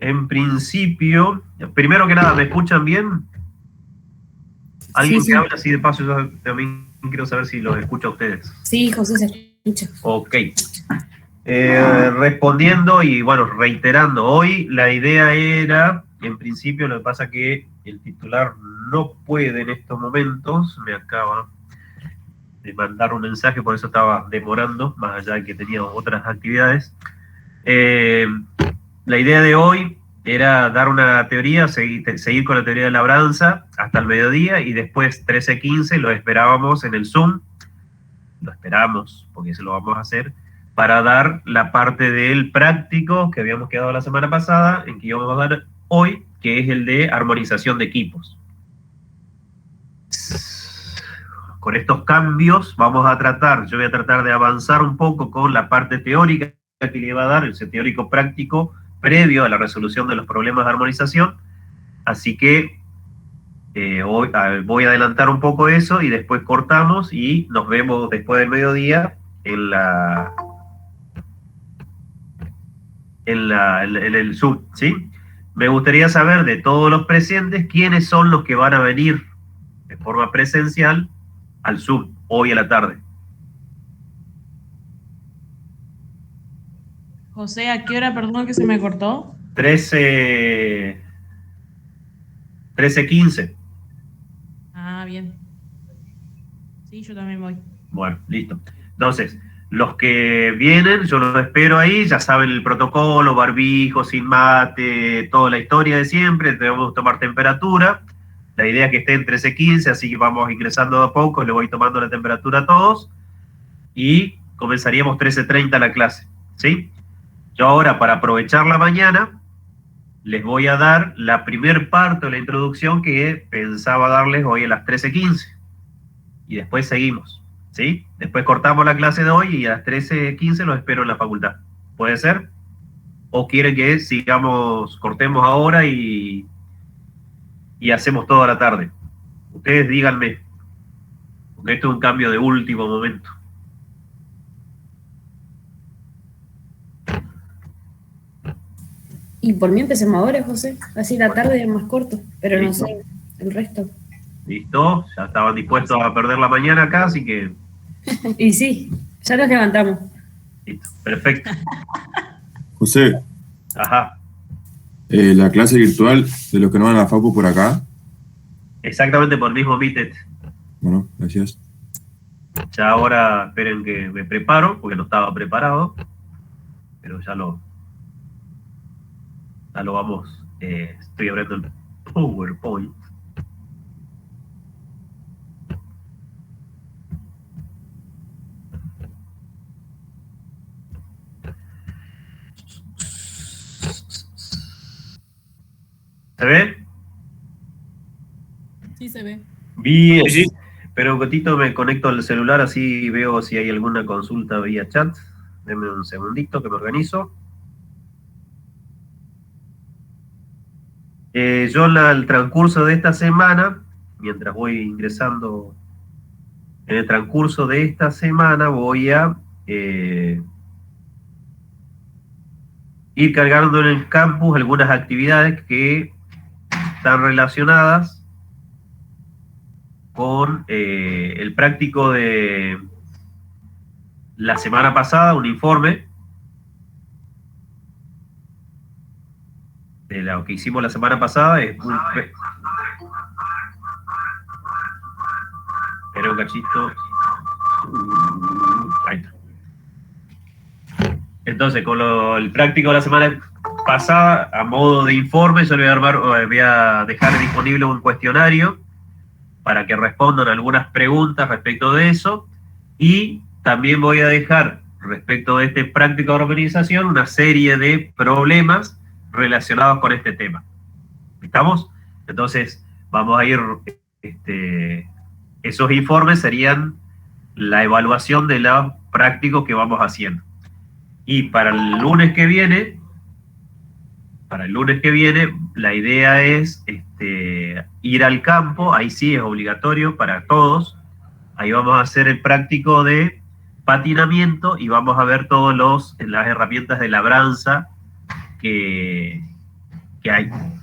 En principio, primero que nada, ¿me escuchan bien? ¿Alguien Sí. que habla así de paso? Yo también quiero saber si los escucha a ustedes. Sí, José, se escucha. Ok. Respondiendo y bueno, reiterando, hoy la idea era, en principio, lo que pasa que el titular no puede en estos momentos, me acaba de mandar un mensaje, por eso estaba demorando, más allá de que tenía otras actividades. La idea de hoy era dar una teoría, seguir con la teoría de labranza hasta el mediodía y después 13:15 lo esperábamos en el Zoom, lo esperamos porque eso lo vamos a hacer, para dar la parte del práctico que habíamos quedado la semana pasada, en que íbamos a dar hoy, que es el de armonización de equipos. Con estos cambios vamos a tratar, yo voy a tratar de avanzar un poco con la parte teórica que le iba a dar, ese teórico práctico previo a la resolución de los problemas de armonización. Así que hoy voy a adelantar un poco eso y después cortamos y nos vemos después del mediodía en el Zoom, ¿sí? Me gustaría saber de todos los presentes quiénes son los que van a venir de forma presencial al Zoom hoy a la tarde. José, ¿a qué hora, perdón, que se me cortó? 13:15. Ah, bien. Sí, yo también voy. Bueno, listo. Entonces, los que vienen, yo los espero ahí, ya saben el protocolo, barbijo, sin mate, toda la historia de siempre, debemos tomar temperatura. La idea es que esté en 13:15, así que vamos ingresando de a poco, le voy tomando la temperatura a todos y comenzaríamos 13:30 la clase, ¿sí? Yo ahora, para aprovechar la mañana, les voy a dar la primer parte de la introducción que pensaba darles hoy a las 13:15 y después seguimos, ¿sí? Después cortamos la clase de hoy y a las 13:15 los espero en la facultad. ¿Puede ser? ¿O quieren que sigamos, cortemos ahora y hacemos toda la tarde? Ustedes díganme, porque esto es un cambio de último momento. Y por mí empecemos ahora, José. Así la tarde es más corto, pero ¿listo? No sé el resto. ¿Listo? Ya estaban dispuestos a perder la mañana acá, así que... Y sí, ya nos levantamos. Listo, perfecto. José. Ajá. La clase virtual de los que no van a la facu por acá. Exactamente por el mismo Meeted. Bueno, gracias. Ya ahora esperen que me preparo, porque no estaba preparado, pero ya lo vamos. Estoy abriendo el PowerPoint. ¿Se ve? Sí, se ve. Bien, sí. Pero un ratito me conecto al celular, así veo si hay alguna consulta vía chat. Denme un segundito que me organizo. Yo el transcurso de esta semana, mientras voy ingresando, en el transcurso de esta semana voy a ir cargando en el campus algunas actividades que están relacionadas con el práctico de la semana pasada, un informe de lo que hicimos la semana pasada. Es muy... Espera un cachito. Ahí está. Entonces, con el práctico de la semana pasada, a modo de informe, yo voy a dejar disponible un cuestionario para que respondan algunas preguntas respecto de eso, y también voy a dejar, respecto de este práctico de organización, una serie de problemas relacionados con este tema. ¿Estamos? Entonces, vamos a ir, esos informes serían la evaluación de los prácticos que vamos haciendo. Y para el lunes que viene, la idea es ir al campo. Ahí sí es obligatorio para todos. Ahí vamos a hacer el práctico de patinamiento y vamos a ver todas las herramientas de labranza que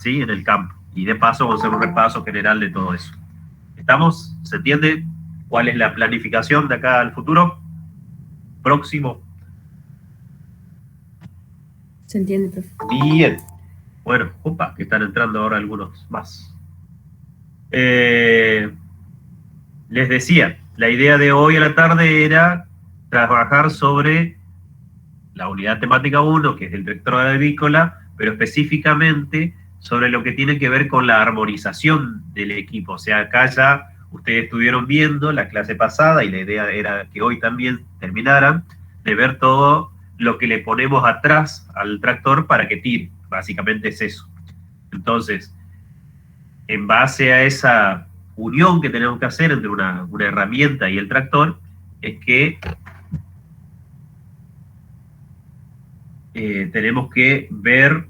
¿sí? En el campo. Y de paso vamos a hacer un repaso general de todo eso. ¿Estamos? ¿Se entiende cuál es la planificación de acá al futuro? Próximo. Se entiende, profe. Bien. Bueno, opa, que están entrando ahora algunos más. Les decía, la idea de hoy a la tarde era trabajar sobre la unidad temática 1, que es el tractor agrícola, pero específicamente sobre lo que tiene que ver con la armonización del equipo. O sea, acá ya ustedes estuvieron viendo la clase pasada y la idea era que hoy también terminaran de ver todo lo que le ponemos atrás al tractor para que tire. Básicamente es eso. Entonces, en base a esa unión que tenemos que hacer entre una herramienta y el tractor, es que tenemos que ver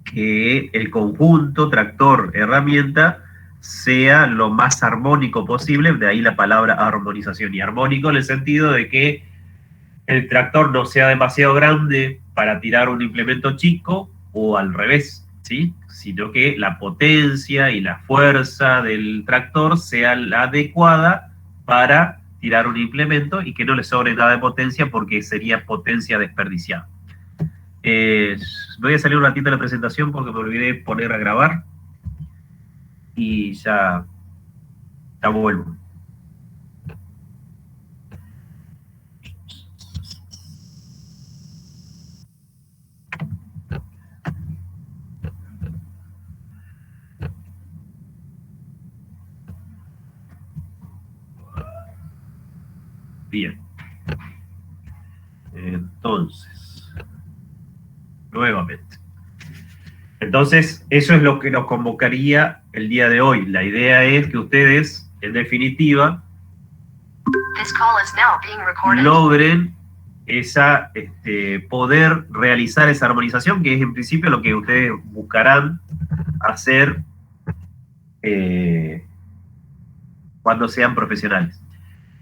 que el conjunto tractor-herramienta sea lo más armónico posible, de ahí la palabra armonización. Y armónico en el sentido de que el tractor no sea demasiado grande para tirar un implemento chico o al revés, ¿sí? Sino que la potencia y la fuerza del tractor sea la adecuada para tirar un implemento y que no le sobre nada de potencia porque sería potencia desperdiciada. Voy a salir un ratito de la presentación porque me olvidé poner a grabar y ya vuelvo. Bien. Entonces, nuevamente. Entonces, eso es lo que nos convocaría el día de hoy. La idea es que ustedes, en definitiva, logren esa, poder realizar esa armonización, que es en principio lo que ustedes buscarán hacer cuando sean profesionales.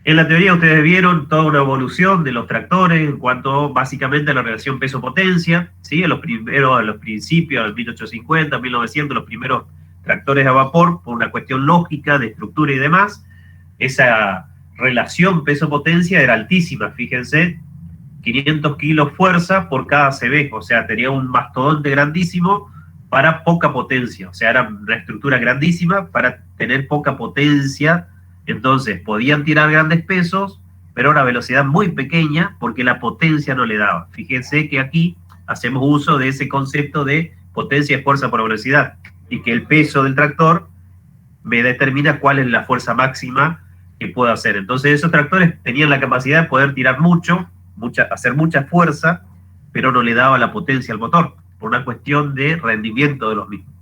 En la teoría ustedes vieron toda una evolución de los tractores en cuanto básicamente a la relación peso-potencia, ¿sí? A los principios, en 1850, 1900, los primeros tractores a vapor, por una cuestión lógica de estructura y demás, esa relación peso-potencia era altísima, fíjense, 500 kilos fuerza por cada CB, o sea, tenía un mastodonte grandísimo para poca potencia, o sea, era una estructura grandísima para tener poca potencia. Entonces, podían tirar grandes pesos, pero a una velocidad muy pequeña porque la potencia no le daba. Fíjense que aquí hacemos uso de ese concepto de potencia y fuerza por velocidad y que el peso del tractor me determina cuál es la fuerza máxima que puedo hacer. Entonces, esos tractores tenían la capacidad de poder tirar hacer mucha fuerza, pero no le daba la potencia al motor por una cuestión de rendimiento de los mismos.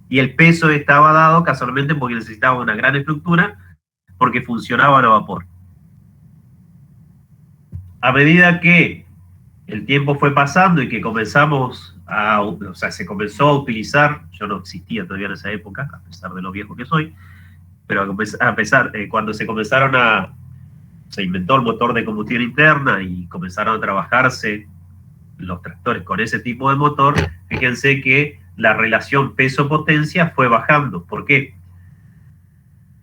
Y el peso estaba dado casualmente porque necesitaba una gran estructura porque funcionaban a vapor. A medida que el tiempo fue pasando y que se comenzó a utilizar, yo no existía todavía en esa época, a pesar de lo viejo que soy, pero cuando se inventó el motor de combustión interna y comenzaron a trabajarse los tractores con ese tipo de motor, fíjense que la relación peso-potencia fue bajando. ¿Por qué?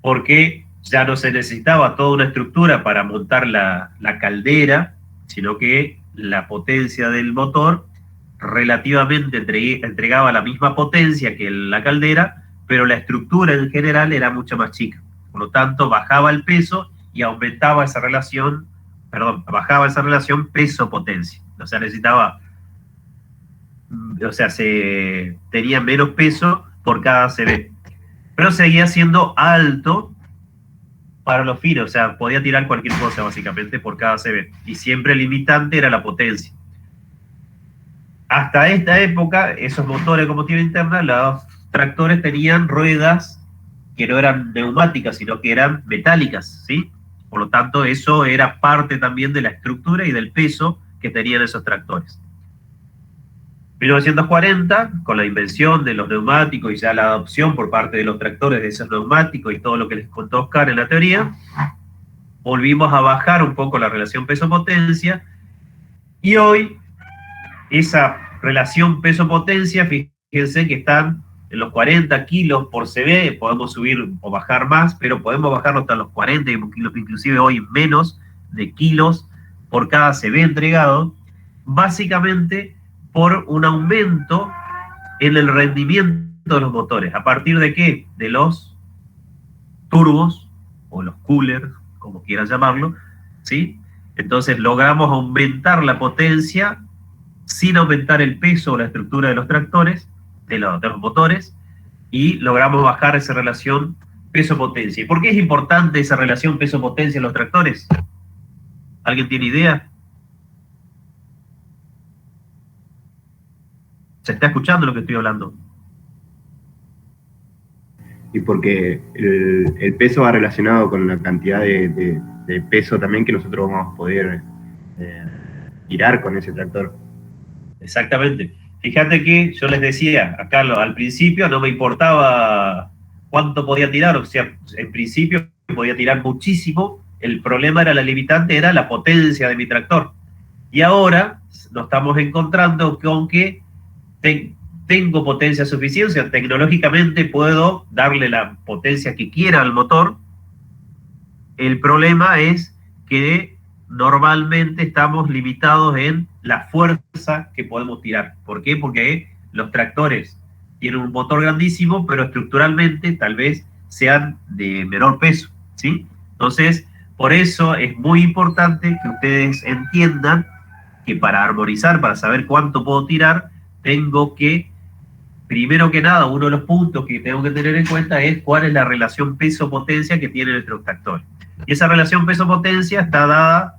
Porque ya no se necesitaba toda una estructura para montar la caldera, sino que la potencia del motor relativamente entregaba la misma potencia que la caldera, pero la estructura en general era mucho más chica. Por lo tanto, bajaba el peso y bajaba esa relación peso-potencia. O sea, tenía menos peso por cada CB. Pero seguía siendo alto para los fines, o sea, podía tirar cualquier cosa básicamente por cada CB. Y siempre el limitante era la potencia. Hasta esta época, esos motores de combustión interna, los tractores tenían ruedas que no eran neumáticas, sino que eran metálicas, ¿sí? Por lo tanto, eso era parte también de la estructura y del peso que tenían esos tractores. 1940, con la invención de los neumáticos y ya la adopción por parte de los tractores de esos neumáticos y todo lo que les contó Oscar en la teoría, volvimos a bajar un poco la relación peso-potencia y hoy esa relación peso-potencia, fíjense que están en los 40 kilos por CB, podemos subir o bajar más, pero podemos bajarlo hasta los 40 kilos, inclusive hoy menos de kilos por cada CB entregado, básicamente por un aumento en el rendimiento de los motores. ¿A partir de qué? De los turbos o los coolers, como quieran llamarlo, ¿sí? Entonces logramos aumentar la potencia sin aumentar el peso o la estructura de los tractores, de los motores, y logramos bajar esa relación peso-potencia. ¿Y por qué es importante esa relación peso-potencia en los tractores? ¿Alguien tiene idea? ¿Se está escuchando lo que estoy hablando? Y porque el peso va relacionado con la cantidad de peso también que nosotros vamos a poder tirar con ese tractor. Exactamente. Fíjate que yo les decía, acá al principio no me importaba cuánto podía tirar, o sea, en principio podía tirar muchísimo, el problema era la limitante, era la potencia de mi tractor. Y ahora nos estamos encontrando con que tengo potencia suficiente, o sea, tecnológicamente puedo darle la potencia que quiera al motor. El problema es que normalmente estamos limitados en la fuerza que podemos tirar. ¿Por qué? Porque los tractores tienen un motor grandísimo, pero estructuralmente tal vez sean de menor peso, ¿sí? Entonces, por eso es muy importante que ustedes entiendan que para armonizar, para saber cuánto puedo tirar, tengo que, primero que nada, uno de los puntos que tengo que tener en cuenta es cuál es la relación peso-potencia que tiene nuestro tractor. Y esa relación peso-potencia está dada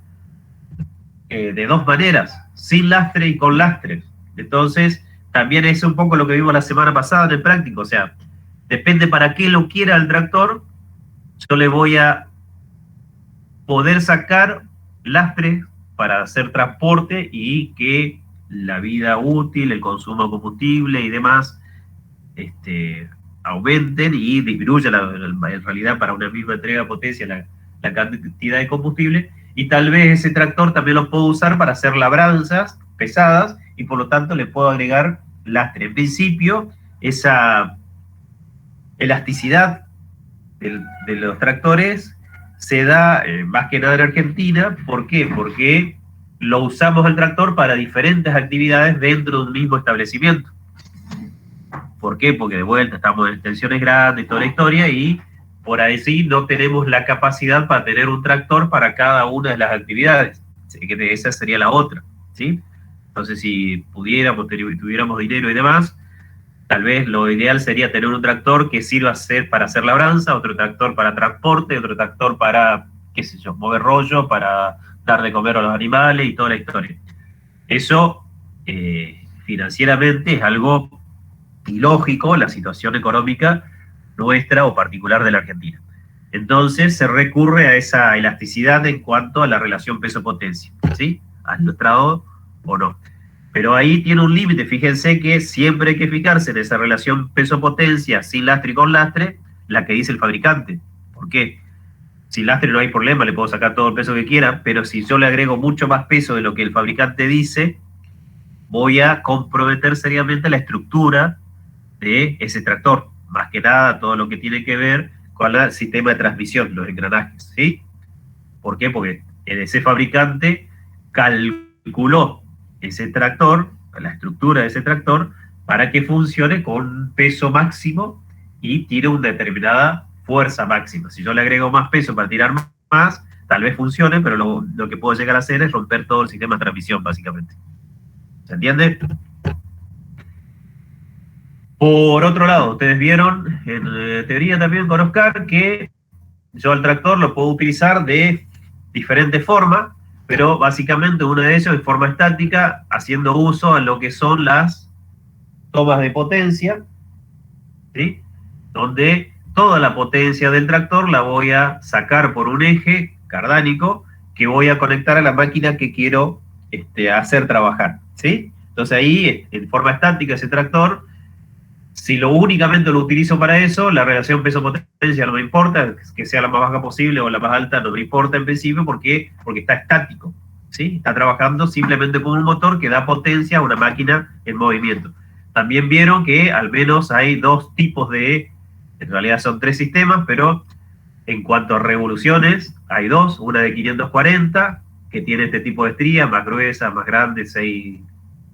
de dos maneras, sin lastre y con lastre. Entonces, también es un poco lo que vimos la semana pasada en el práctico, o sea, depende para qué lo quiera el tractor, yo le voy a poder sacar lastre para hacer transporte y que la vida útil, el consumo de combustible y demás aumenten y disminuyan en realidad para una misma entrega de potencia la cantidad de combustible. Y tal vez ese tractor también lo puedo usar para hacer labranzas pesadas y por lo tanto le puedo agregar lastre. En principio, esa elasticidad de los tractores se da más que nada en Argentina. ¿Por qué? Porque lo usamos el tractor para diferentes actividades dentro de un mismo establecimiento. ¿Por qué? Porque de vuelta estamos en extensiones grandes y toda la historia y por ahí sí no tenemos la capacidad para tener un tractor para cada una de las actividades. Así que esa sería la otra, ¿sí? Entonces, si pudiéramos, tuviéramos dinero y demás, tal vez lo ideal sería tener un tractor que sirva para hacer labranza, otro tractor para transporte, otro tractor para, qué sé yo, mover rollo, para dar de comer a los animales y toda la historia. Eso, financieramente, es algo ilógico, la situación económica nuestra o particular de la Argentina. Entonces se recurre a esa elasticidad en cuanto a la relación peso-potencia, ¿sí? ¿Has notado o no? Pero ahí tiene un límite. Fíjense que siempre hay que fijarse en esa relación peso-potencia sin lastre y con lastre, la que dice el fabricante. ¿Por qué? Sin lastre no hay problema, le puedo sacar todo el peso que quiera, pero si yo le agrego mucho más peso de lo que el fabricante dice, voy a comprometer seriamente la estructura de ese tractor. Más que nada todo lo que tiene que ver con el sistema de transmisión, los engranajes, ¿sí? ¿Por qué? Porque ese fabricante calculó ese tractor, la estructura de ese tractor, para que funcione con peso máximo y tire una determinada fuerza máxima. Si yo le agrego más peso para tirar más, tal vez funcione, pero lo que puedo llegar a hacer es romper todo el sistema de transmisión, básicamente. ¿Se entiende? Por otro lado, ustedes vieron en teoría también con Oscar que yo al tractor lo puedo utilizar de diferentes formas, pero básicamente una de ellas es forma estática, haciendo uso a lo que son las tomas de potencia, ¿sí? Donde toda la potencia del tractor la voy a sacar por un eje cardánico que voy a conectar a la máquina que quiero hacer trabajar, ¿sí? Entonces ahí, en forma estática, ese tractor, si únicamente lo utilizo para eso, la relación peso-potencia no me importa, que sea la más baja posible o la más alta no me importa en principio porque está estático, ¿sí? Está trabajando simplemente con un motor que da potencia a una máquina en movimiento. También vieron que al menos hay dos tipos de, en realidad son 3 sistemas, pero en cuanto a revoluciones, hay 2, una de 540, que tiene este tipo de estría, más gruesa, más grande, 6,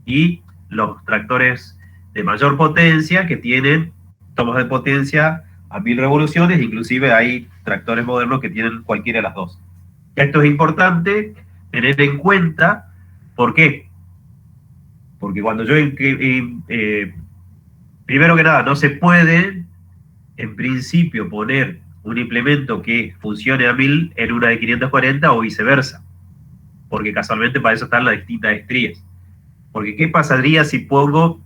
y los tractores de mayor potencia, que tienen tomas de potencia a 1000 revoluciones, inclusive hay tractores modernos que tienen cualquiera de las 2. Esto es importante tener en cuenta, ¿por qué? Porque cuando yo, primero que nada, no se puede, en principio, poner un implemento que funcione a 1000 en una de 540 o viceversa, porque casualmente para eso están las distintas estrías. Porque ¿qué pasaría si pongo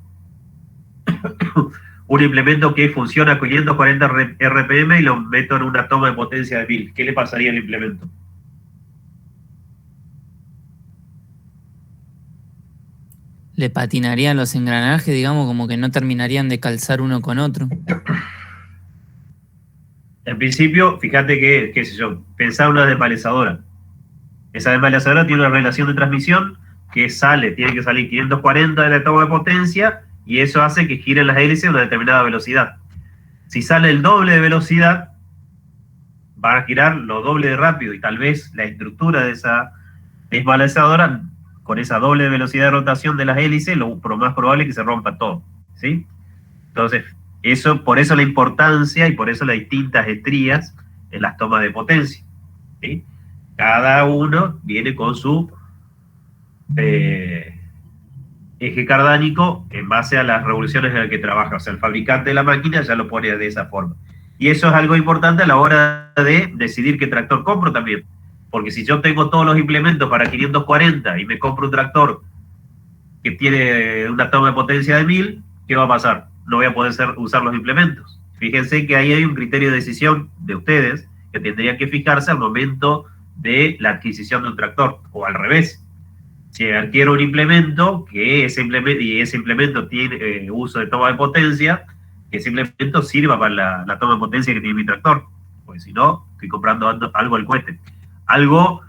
un implemento que funciona a 540 RPM y lo meto en una toma de potencia de 1000? ¿Qué le pasaría al implemento? Le patinarían los engranajes, digamos, como que no terminarían de calzar uno con otro. En principio, fíjate que, qué sé yo, pensá una desmalezadora. Esa desmalezadora tiene una relación de transmisión que tiene que salir 540 de la toma de potencia, y eso hace que giren las hélices a una determinada velocidad. Si sale el doble de velocidad, van a girar lo doble de rápido, y tal vez la estructura de esa desmalezadora, con esa doble velocidad de rotación de las hélices, lo más probable es que se rompa todo, ¿sí? Entonces, por eso la importancia y por eso las distintas estrías en las tomas de potencia, ¿sí? Cada uno viene con su eje cardánico en base a las revoluciones en las que trabaja. O sea, el fabricante de la máquina ya lo pone de esa forma. Y eso es algo importante a la hora de decidir qué tractor compro también. Porque si yo tengo todos los implementos para 540 y me compro un tractor que tiene una toma de potencia de 1000, ¿qué va a pasar? No voy a poder usar los implementos. Fíjense que ahí hay un criterio de decisión de ustedes que tendrían que fijarse al momento de la adquisición de un tractor, o al revés. Si adquiero un implemento y ese implemento tiene uso de toma de potencia, que ese implemento sirva para la toma de potencia que tiene mi tractor, porque si no, estoy comprando algo al cohete. Algo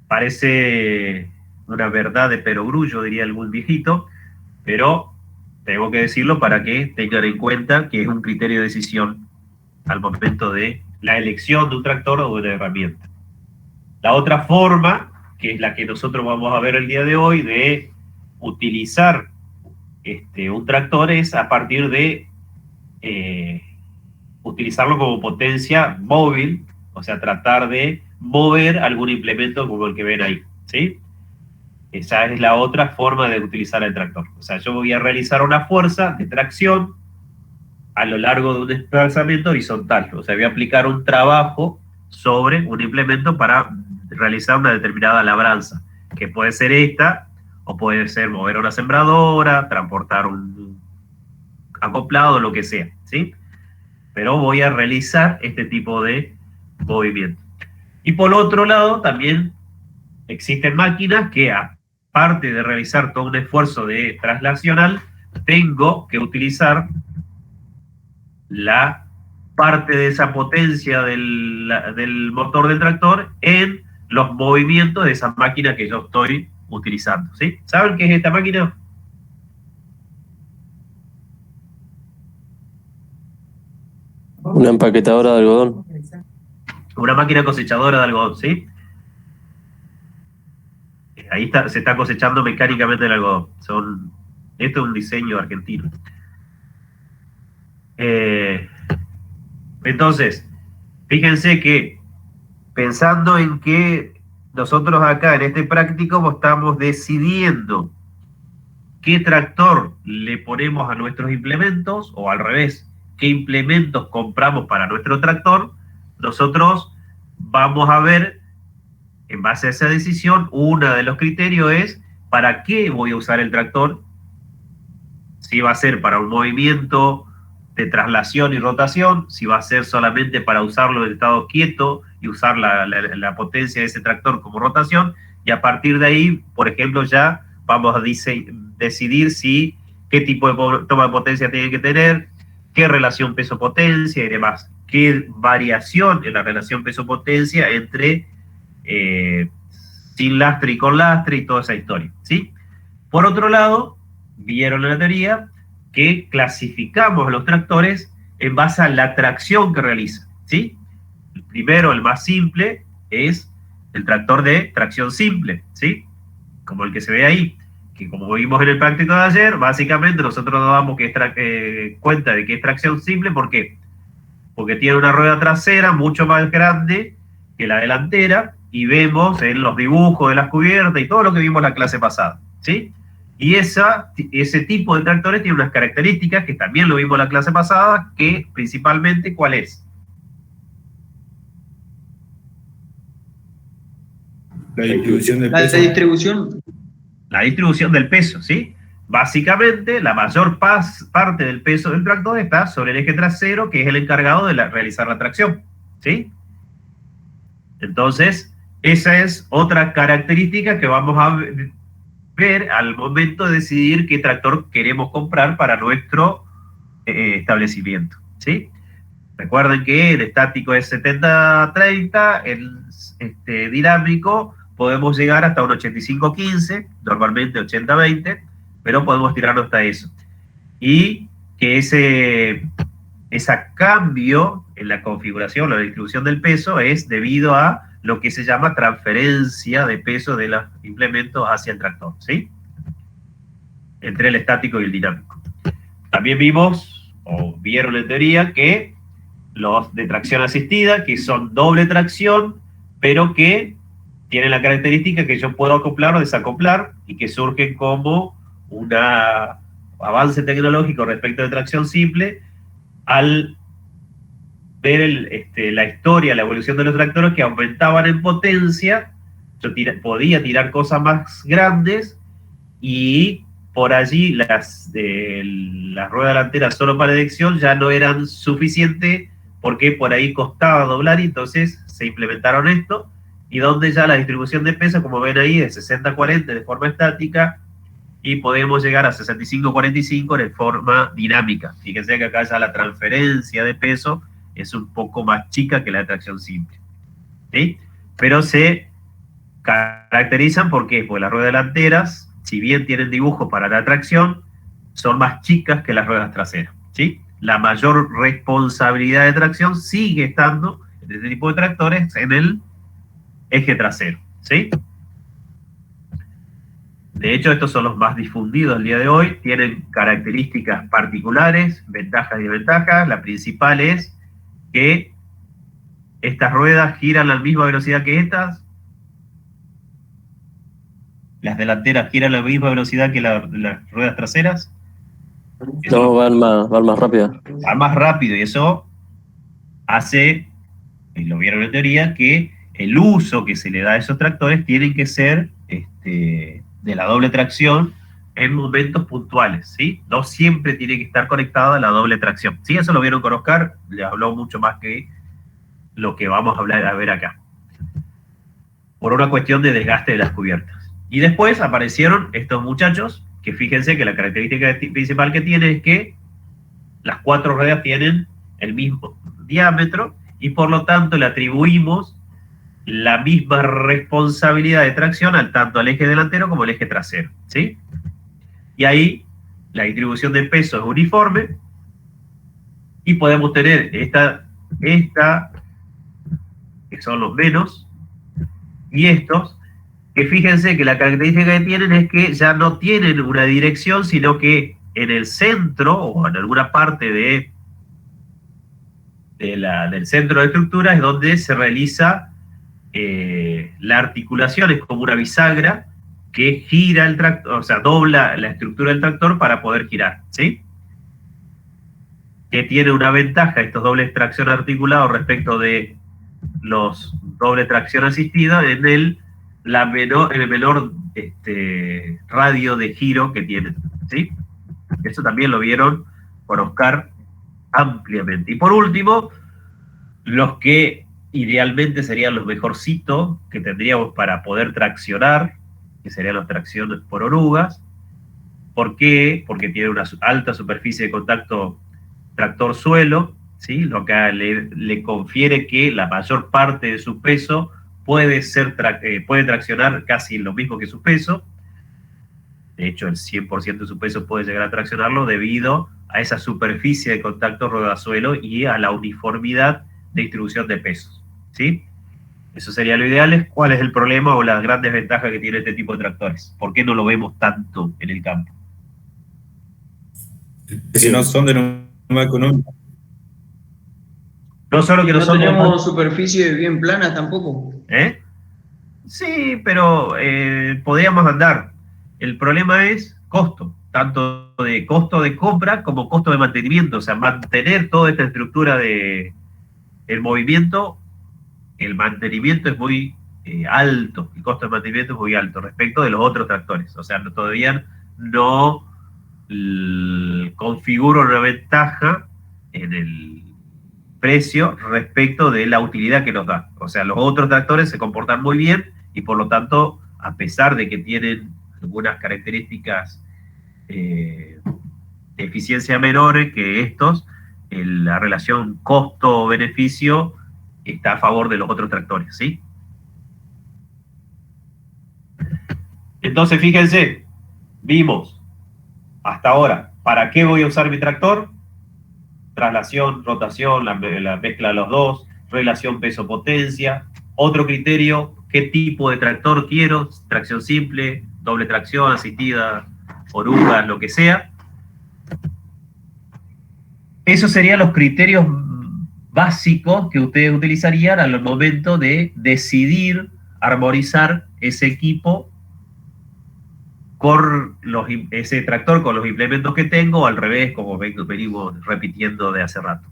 parece una verdad de perogrullo, diría algún viejito, pero tengo que decirlo para que tengan en cuenta que es un criterio de decisión al momento de la elección de un tractor o de una herramienta. La otra forma, que es la que nosotros vamos a ver el día de hoy, de utilizar un tractor, es a partir de utilizarlo como potencia móvil, o sea, tratar de mover algún implemento como el que ven ahí, ¿sí? Esa es la otra forma de utilizar el tractor. O sea, yo voy a realizar una fuerza de tracción a lo largo de un desplazamiento horizontal. O sea, voy a aplicar un trabajo sobre un implemento para realizar una determinada labranza, que puede ser esta, o puede ser mover una sembradora, transportar un acoplado, lo que sea, ¿sí? Pero voy a realizar este tipo de movimiento. Y por otro lado, también existen máquinas que, aparte de realizar todo un esfuerzo de traslacional, tengo que utilizar la parte de esa potencia del motor del tractor en los movimientos de esa máquina que yo estoy utilizando, ¿sí? ¿Saben qué es esta máquina? Una empaquetadora de algodón. Una máquina cosechadora de algodón, ¿sí? Ahí se está cosechando mecánicamente el algodón. Esto es un diseño argentino. Entonces, fíjense que pensando en que nosotros acá en este práctico estamos decidiendo qué tractor le ponemos a nuestros implementos, o al revés, qué implementos compramos para nuestro tractor, nosotros vamos a ver, en base a esa decisión, uno de los criterios es para qué voy a usar el tractor, si va a ser para un movimiento de traslación y rotación, si va a ser solamente para usarlo en estado quieto y usar la potencia de ese tractor como rotación, y a partir de ahí, por ejemplo, ya vamos a decidir qué tipo de toma de potencia tiene que tener, qué relación peso-potencia y demás, qué variación en la relación peso-potencia entre sin lastre y con lastre y toda esa historia, ¿sí? Por otro lado, vieron en la teoría que clasificamos a los tractores en base a la tracción que realiza, ¿sí? El primero, el más simple, es el tractor de tracción simple, ¿sí? Como el que se ve ahí, que como vimos en el práctico de ayer, básicamente nosotros nos damos cuenta de que es tracción simple. ¿Por qué? Porque tiene una rueda trasera mucho más grande que la delantera, y vemos en los dibujos de las cubiertas y todo lo que vimos en la clase pasada, ¿sí? Y ese tipo de tractores tiene unas características que también lo vimos en la clase pasada, que principalmente, ¿cuál es? La distribución del La peso. distribución. La distribución del peso, ¿sí? Básicamente, la mayor parte del peso del tractor está sobre el eje trasero, que es el encargado de realizar la tracción, ¿sí? Entonces, esa es otra característica que vamos a ver al momento de decidir qué tractor queremos comprar para nuestro establecimiento, ¿sí? Recuerden que el estático es 70-30, el dinámico podemos llegar hasta un 85-15, normalmente 80-20, pero podemos tirarnos hasta eso. Y que ese cambio en la configuración, la distribución del peso, es debido a lo que se llama transferencia de peso de los implementos hacia el tractor, ¿sí? Entre el estático y el dinámico. También vimos, o vieron en teoría, que los de tracción asistida, que son doble tracción, pero que tienen la característica que yo puedo acoplar o desacoplar, y que surgen como un avance tecnológico respecto de tracción simple, al ver la historia, la evolución de los tractores que aumentaban en potencia. Yo podía tirar cosas más grandes, y por allí las ruedas delanteras solo para dirección ya no eran suficientes, porque por ahí costaba doblar, y entonces se implementaron esto, y donde ya la distribución de peso, como ven ahí, es 60-40 de forma estática, y podemos llegar a 65-45 de forma dinámica. Fíjense que acá ya la transferencia de peso es un poco más chica que la de tracción simple, ¿sí? Pero se caracterizan porque las ruedas delanteras, si bien tienen dibujo para la tracción, son más chicas que las ruedas traseras, ¿sí? La mayor responsabilidad de tracción sigue estando en este tipo de tractores en el eje trasero, ¿sí? De hecho, estos son los más difundidos el día de hoy, tienen características particulares, ventajas y desventajas. La principal es que estas ruedas giran a la misma velocidad que estas. Las delanteras giran a la misma velocidad que las ruedas traseras. No, van más rápido. Van más rápido, y eso hace, y lo vieron en teoría, que el uso que se le da a esos tractores tienen que ser de la doble tracción en momentos puntuales, ¿sí? No siempre tiene que estar conectada a la doble tracción. Sí, eso lo vieron con Oscar, le habló mucho más que lo que vamos a ver acá, por una cuestión de desgaste de las cubiertas. Y después aparecieron estos muchachos, que fíjense que la característica principal que tiene es que las cuatro ruedas tienen el mismo diámetro, y por lo tanto le atribuimos la misma responsabilidad de tracción tanto al eje delantero como al eje trasero, ¿sí? Y ahí la distribución de peso es uniforme, y podemos tener esta que son los menos, y estos, que fíjense que la característica que tienen es que ya no tienen una dirección, sino que en el centro, o en alguna parte del centro de estructura, es donde se realiza la articulación. Es como una bisagra que gira el tractor, o sea, dobla la estructura del tractor para poder girar, ¿sí? Que tiene una ventaja estos dobles tracción articulados respecto de los doble tracción asistida en el menor radio de giro que tienen, ¿sí? Eso también lo vieron por Oscar ampliamente. Y por último, los que idealmente serían los mejorcitos que tendríamos para poder traccionar, que serían las tracciones por orugas. ¿Por qué? Porque tiene una alta superficie de contacto tractor-suelo, ¿sí? Lo que le confiere que la mayor parte de su peso puede traccionar casi lo mismo que su peso. De hecho, el 100% de su peso puede llegar a traccionarlo debido a esa superficie de contacto rueda-suelo y a la uniformidad de distribución de pesos, ¿sí? Eso sería lo ideal. ¿Cuál es el problema o la gran desventaja que tiene este tipo de tractores? ¿Por qué no lo vemos tanto en el campo? Que no son de norma económica. No solo que no tenemos superficie bien plana tampoco. Sí, pero podríamos andar. El problema es costo, tanto de costo de compra como costo de mantenimiento. O sea, mantener toda esta estructura de el movimiento, el mantenimiento es muy alto, el costo de mantenimiento es muy alto respecto de los otros tractores. O sea, todavía no configura una ventaja en el precio respecto de la utilidad que nos da. O sea, los otros tractores se comportan muy bien y por lo tanto, a pesar de que tienen algunas características de eficiencia menores que estos, la relación costo-beneficio está a favor de los otros tractores, ¿sí? Entonces, fíjense, vimos hasta ahora, ¿para qué voy a usar mi tractor? Traslación, rotación, la mezcla de los dos, relación peso-potencia. Otro criterio, ¿qué tipo de tractor quiero? Tracción simple, doble tracción, asistida, orugas, lo que sea. Esos serían los criterios básicos que ustedes utilizarían al momento de decidir armonizar ese equipo con ese tractor con los implementos que tengo, o al revés, como venimos repitiendo de hace rato.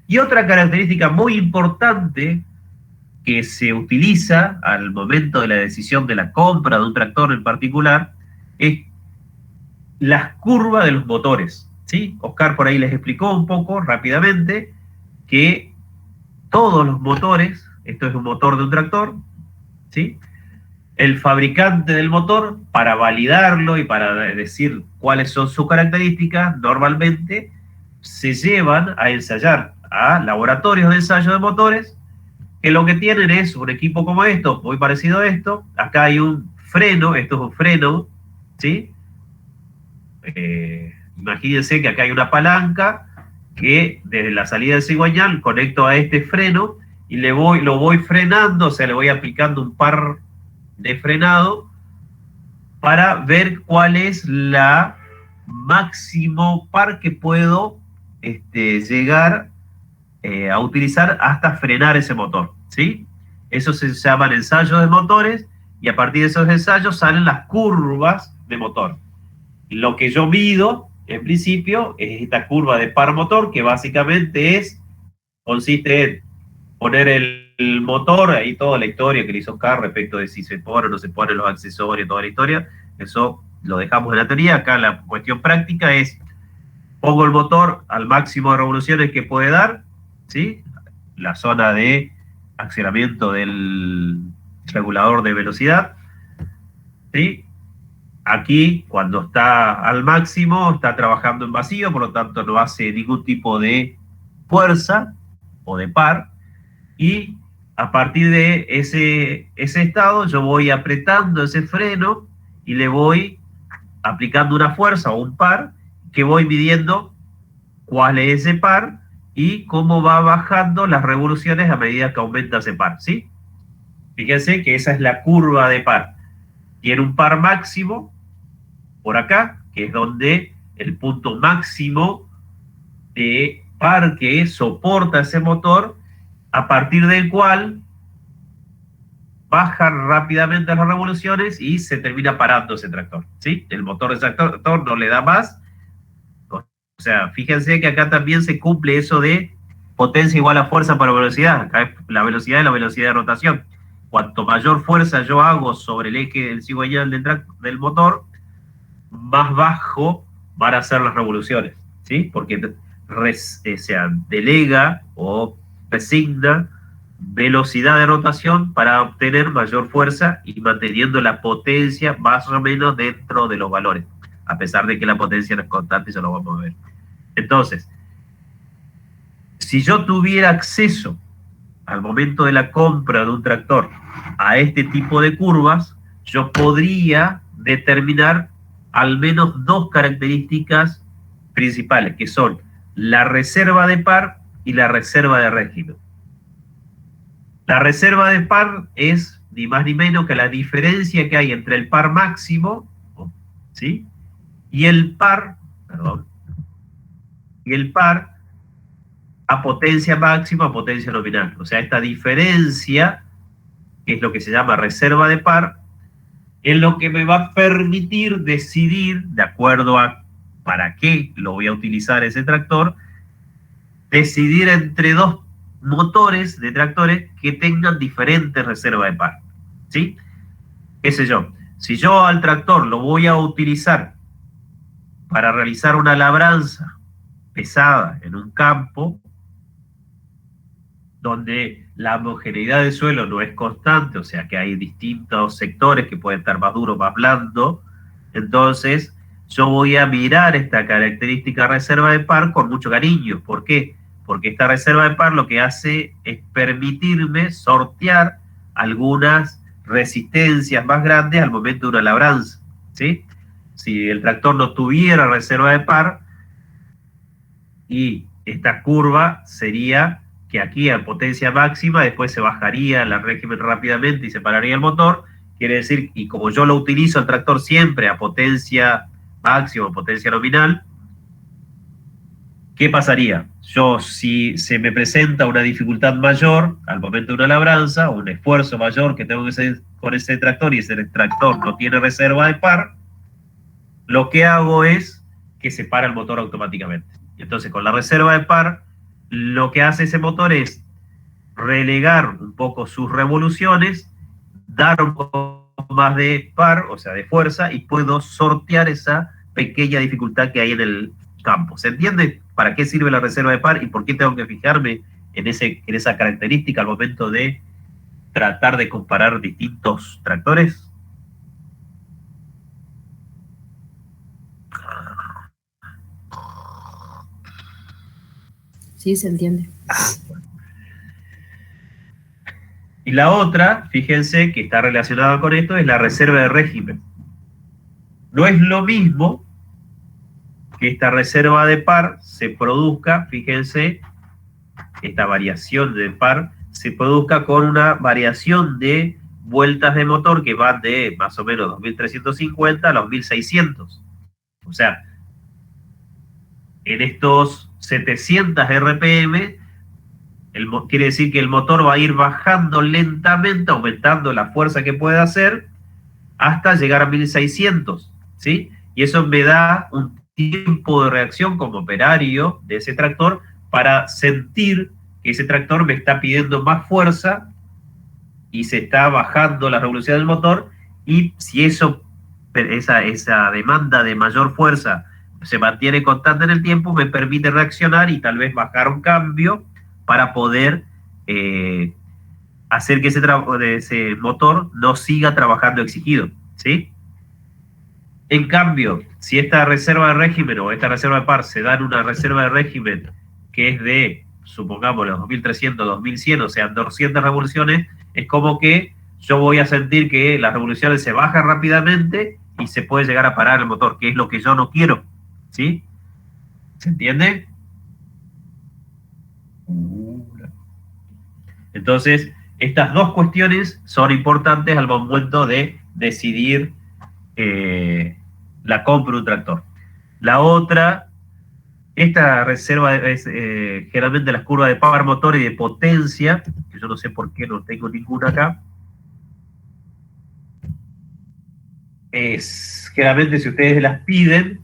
Y otra característica muy importante que se utiliza al momento de la decisión de la compra de un tractor en particular es las curvas de los motores, ¿sí? Oscar por ahí les explicó un poco rápidamente que todos los motores, esto es un motor de un tractor, ¿sí? El fabricante del motor, para validarlo y para decir cuáles son sus características, normalmente se llevan a ensayar a laboratorios de ensayo de motores, que lo que tienen es un equipo como esto, muy parecido a esto. Acá hay un freno, esto es un freno, ¿sí? Imagínense que acá hay una palanca que desde la salida del cigüeñal conecto a este freno y lo voy frenando, o sea, le voy aplicando un par de frenado para ver cuál es la máximo par que puedo llegar a utilizar hasta frenar ese motor, ¿sí? Eso se llaman ensayos de motores y a partir de esos ensayos salen las curvas de motor. Lo que yo mido, en principio, es esta curva de par motor, que básicamente consiste en poner el motor, ahí toda la historia que le hizo Oscar respecto de si se pone o no se ponen los accesorios, toda la historia, eso lo dejamos en la teoría. Acá la cuestión práctica es, pongo el motor al máximo de revoluciones que puede dar, ¿sí? La zona de accionamiento del regulador de velocidad, ¿sí? Aquí, cuando está al máximo, está trabajando en vacío, por lo tanto no hace ningún tipo de fuerza o de par, y a partir de ese estado yo voy apretando ese freno y le voy aplicando una fuerza o un par, que voy midiendo cuál es ese par y cómo va bajando las revoluciones a medida que aumenta ese par, ¿sí? Fíjense que esa es la curva de par. Tiene un par máximo por acá, que es donde el punto máximo de par que soporta ese motor, a partir del cual bajan rápidamente las revoluciones y se termina parando ese tractor, ¿sí? El motor de ese tractor no le da más. O sea, fíjense que acá también se cumple eso de potencia igual a fuerza para velocidad. Acá es la velocidad y la velocidad de rotación. Cuanto mayor fuerza yo hago sobre el eje del cigüeñal del motor, más bajo van a ser las revoluciones, ¿sí? Porque delega o resigna velocidad de rotación para obtener mayor fuerza y manteniendo la potencia más o menos dentro de los valores, a pesar de que la potencia no es constante, eso lo vamos a ver. Entonces, si yo tuviera acceso al momento de la compra de un tractor a este tipo de curvas, yo podría determinar al menos dos características principales, que son la reserva de par y la reserva de régimen. La reserva de par es ni más ni menos que la diferencia que hay entre el par máximo, ¿sí?, y el par, a potencia máxima, a potencia nominal. O sea, esta diferencia, que es lo que se llama reserva de par, es lo que me va a permitir decidir, de acuerdo a para qué lo voy a utilizar ese tractor, decidir entre dos motores de tractores que tengan diferentes reservas de par, ¿sí? ¿Qué sé yo? Si yo al tractor lo voy a utilizar para realizar una labranza pesada en un campo, donde la homogeneidad del suelo no es constante, o sea que hay distintos sectores que pueden estar más duros, más blandos, entonces yo voy a mirar esta característica reserva de par con mucho cariño. ¿Por qué? Porque esta reserva de par lo que hace es permitirme sortear algunas resistencias más grandes al momento de una labranza, ¿sí? Si el tractor no tuviera reserva de par, y esta curva sería que aquí a potencia máxima, después se bajaría el régimen rápidamente y se pararía el motor, quiere decir, y como yo lo utilizo el tractor siempre a potencia máxima, potencia nominal, ¿qué pasaría? Yo, si se me presenta una dificultad mayor al momento de una labranza, o un esfuerzo mayor que tengo que hacer con ese tractor, y ese tractor no tiene reserva de par, lo que hago es que se para el motor automáticamente. Entonces, con la reserva de par, lo que hace ese motor es relegar un poco sus revoluciones, dar un poco más de par, o sea, de fuerza, y puedo sortear esa pequeña dificultad que hay en el campo. ¿Se entiende para qué sirve la reserva de par y por qué tengo que fijarme en esa característica al momento de tratar de comparar distintos tractores? Sí, se entiende. Y la otra, fíjense que está relacionada con esto, es la reserva de régimen. No es lo mismo que esta reserva de par se produzca, fíjense, esta variación de par se produzca con una variación de vueltas de motor que van de más o menos 2.350 a los 1.600. O sea, en estos 700 RPM, quiere decir que el motor va a ir bajando lentamente, aumentando la fuerza que puede hacer, hasta llegar a 1.600, ¿sí? Y eso me da un tiempo de reacción como operario de ese tractor para sentir que ese tractor me está pidiendo más fuerza y se está bajando la revolución del motor, y si esa demanda de mayor fuerza se mantiene constante en el tiempo, me permite reaccionar y tal vez bajar un cambio para poder hacer que ese motor no siga trabajando exigido, ¿sí? En cambio, si esta reserva de régimen o esta reserva de par se da en una reserva de régimen que es de, supongamos, los 2.300, 2.100, o sea, 200 revoluciones, es como que yo voy a sentir que las revoluciones se bajan rápidamente y se puede llegar a parar el motor, que es lo que yo no quiero, ¿sí? ¿Se entiende? Entonces, estas dos cuestiones son importantes al momento de decidir la compra de un tractor. La otra, esta reserva es generalmente las curvas de par motor y de potencia, que yo no sé por qué no tengo ninguna acá. Generalmente, si ustedes las piden,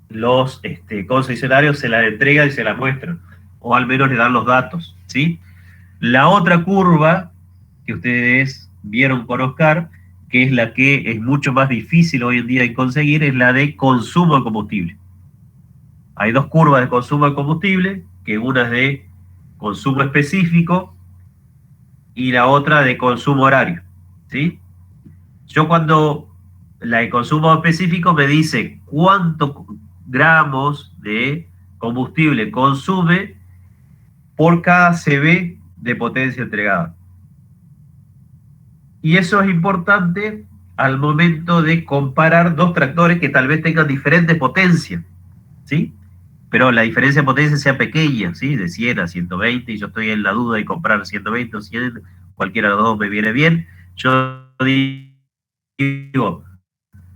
los concesionarios se las entregan y se las muestran, o al menos le dan los datos, ¿sí? La otra curva que ustedes vieron con Oscar, que es la que es mucho más difícil hoy en día de conseguir, es la de consumo de combustible. Hay dos curvas de consumo de combustible, que una es de consumo específico y la otra de consumo horario, ¿sí? Yo cuando la de consumo específico me dice cuántos gramos de combustible consume por cada CV de potencia entregada. Y eso es importante al momento de comparar dos tractores que tal vez tengan diferentes potencias, ¿sí? Pero la diferencia de potencia sea pequeña, ¿sí? De 100 a 120, y yo estoy en la duda de comprar 120 o 100, cualquiera de los dos me viene bien. Yo digo,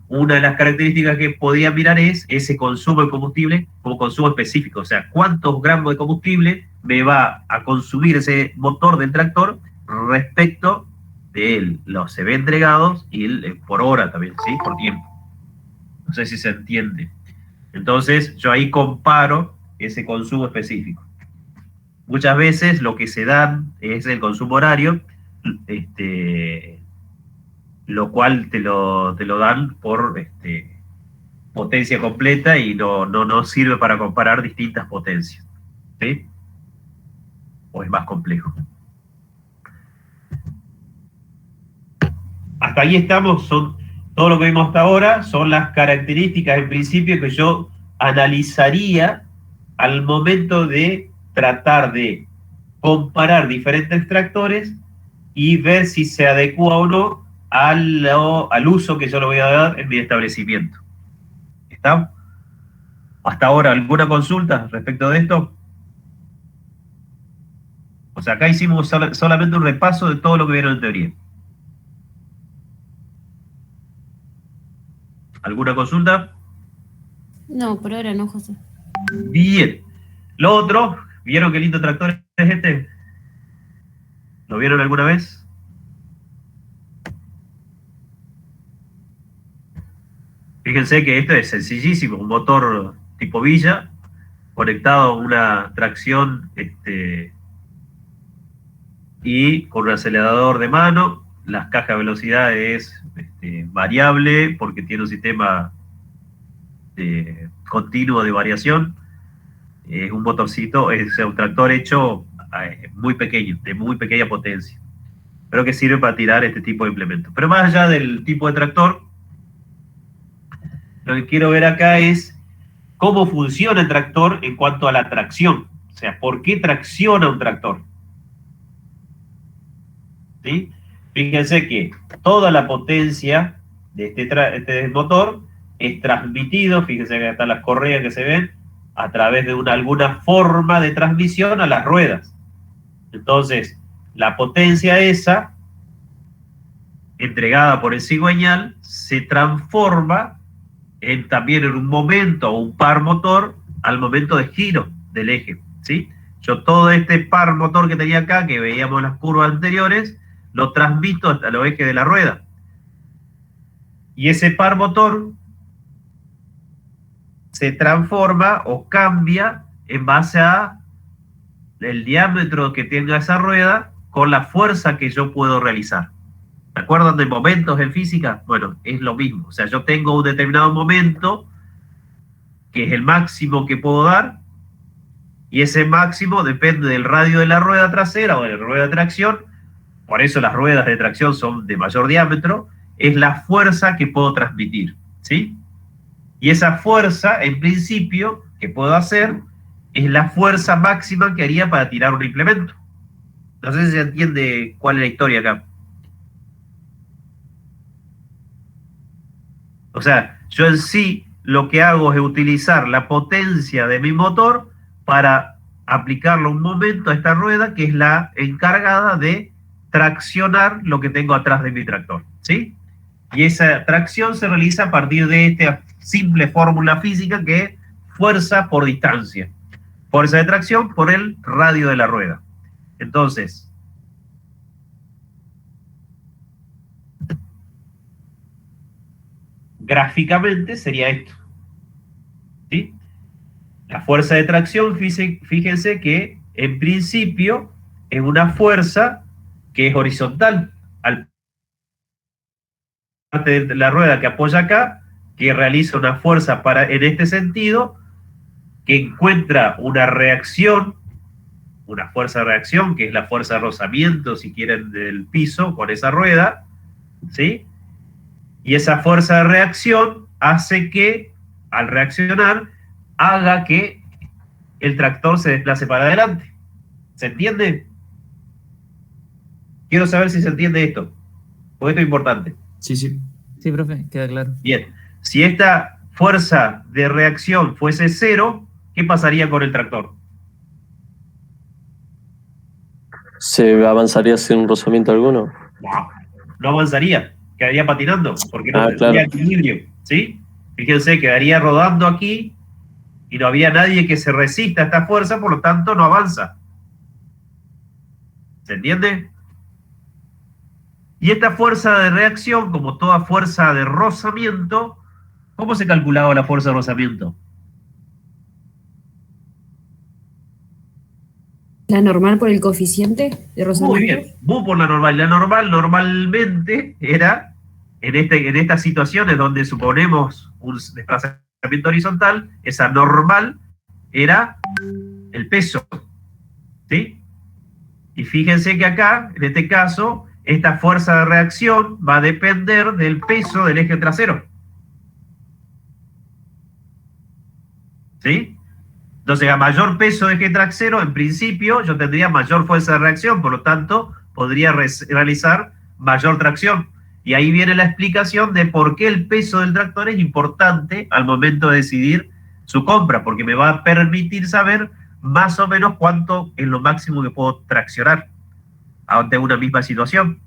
una de las características que podía mirar es ese consumo de combustible como consumo específico, o sea, cuántos gramos de combustible me va a consumir ese motor del tractor respecto de los CV entregados y por hora también, ¿sí? Por tiempo. No sé si se entiende. Entonces, yo ahí comparo ese consumo específico. Muchas veces lo que se dan es el consumo horario, lo cual te lo dan por potencia completa y no sirve para comparar distintas potencias, ¿sí? O es más complejo. Hasta ahí estamos, todo lo que vimos hasta ahora son las características en principio que yo analizaría al momento de tratar de comparar diferentes tractores y ver si se adecua o no al uso que yo le voy a dar en mi establecimiento. ¿Está? Hasta ahora, ¿alguna consulta respecto de esto? O sea, acá hicimos solamente un repaso de todo lo que vieron en teoría. ¿Alguna consulta? No, por ahora no, José. Bien. Lo otro, ¿vieron qué lindo tractor es este? ¿Lo vieron alguna vez? Fíjense que esto es sencillísimo, un motor tipo villa, conectado a una tracción y con un acelerador de mano. Las cajas de velocidad es variable porque tiene un sistema continuo de variación. Es un motorcito, es un tractor hecho muy pequeño, de muy pequeña potencia, pero que sirve para tirar este tipo de implementos. Pero más allá del tipo de tractor, lo que quiero ver acá es cómo funciona el tractor en cuanto a la tracción. O sea, ¿por qué tracciona un tractor? ¿Sí? Fíjense que toda la potencia de este motor es transmitido, fíjense que acá están las correas que se ven, a través de alguna forma de transmisión a las ruedas. Entonces, la potencia esa, entregada por el cigüeñal, se transforma también en un momento o un par motor al momento de giro del eje, ¿sí? Yo todo este par motor que tenía acá, que veíamos en las curvas anteriores, lo transmito hasta los ejes de la rueda. Y ese par motor se transforma o cambia en base a el diámetro que tenga esa rueda con la fuerza que yo puedo realizar. ¿Se acuerdan de momentos en física? Bueno, es lo mismo. O sea, yo tengo un determinado momento que es el máximo que puedo dar, y ese máximo depende del radio de la rueda trasera o de la rueda de tracción. Por eso las ruedas de tracción son de mayor diámetro. Es la fuerza que puedo transmitir, ¿sí? Y esa fuerza, en principio, que puedo hacer, es la fuerza máxima que haría para tirar un implemento. No sé si se entiende cuál es la historia acá. O sea, yo en sí lo que hago es utilizar la potencia de mi motor para aplicarlo un momento a esta rueda que es la encargada de traccionar lo que tengo atrás de mi tractor, ¿sí? Y esa tracción se realiza a partir de esta simple fórmula física que es fuerza por distancia. Fuerza de tracción por el radio de la rueda. Entonces, gráficamente sería esto, ¿sí? La fuerza de tracción, fíjense que en principio es una fuerza que es horizontal al parte de la rueda que apoya acá, que realiza una fuerza en este sentido, que encuentra una reacción, una fuerza de reacción, que es la fuerza de rozamiento, si quieren, del piso con esa rueda, ¿sí? Y esa fuerza de reacción hace que, al reaccionar, haga que el tractor se desplace para adelante. ¿Se entiende? Quiero saber si se entiende esto, porque esto es importante. Sí, sí. Sí, profe, queda claro. Bien, si esta fuerza de reacción fuese 0, ¿qué pasaría con el tractor? ¿Se avanzaría sin rozamiento alguno? No avanzaría, quedaría patinando, porque no tendría claro. equilibrio, ¿sí? Fíjense, quedaría rodando aquí y no había nadie que se resista a esta fuerza, por lo tanto no avanza. ¿Se entiende? Y esta fuerza de reacción, como toda fuerza de rozamiento, ¿cómo se calculaba la fuerza de rozamiento? ¿La normal por el coeficiente de rozamiento? Muy bien, muy por la normal. La normal normalmente era, en estas situaciones donde suponemos un desplazamiento horizontal, esa normal era el peso, ¿sí? Y fíjense que acá, en este caso, esta fuerza de reacción va a depender del peso del eje trasero. ¿Sí? Entonces, a mayor peso de eje trasero, en principio, yo tendría mayor fuerza de reacción, por lo tanto, podría realizar mayor tracción. Y ahí viene la explicación de por qué el peso del tractor es importante al momento de decidir su compra, porque me va a permitir saber más o menos cuánto es lo máximo que puedo traccionar ante una misma situación.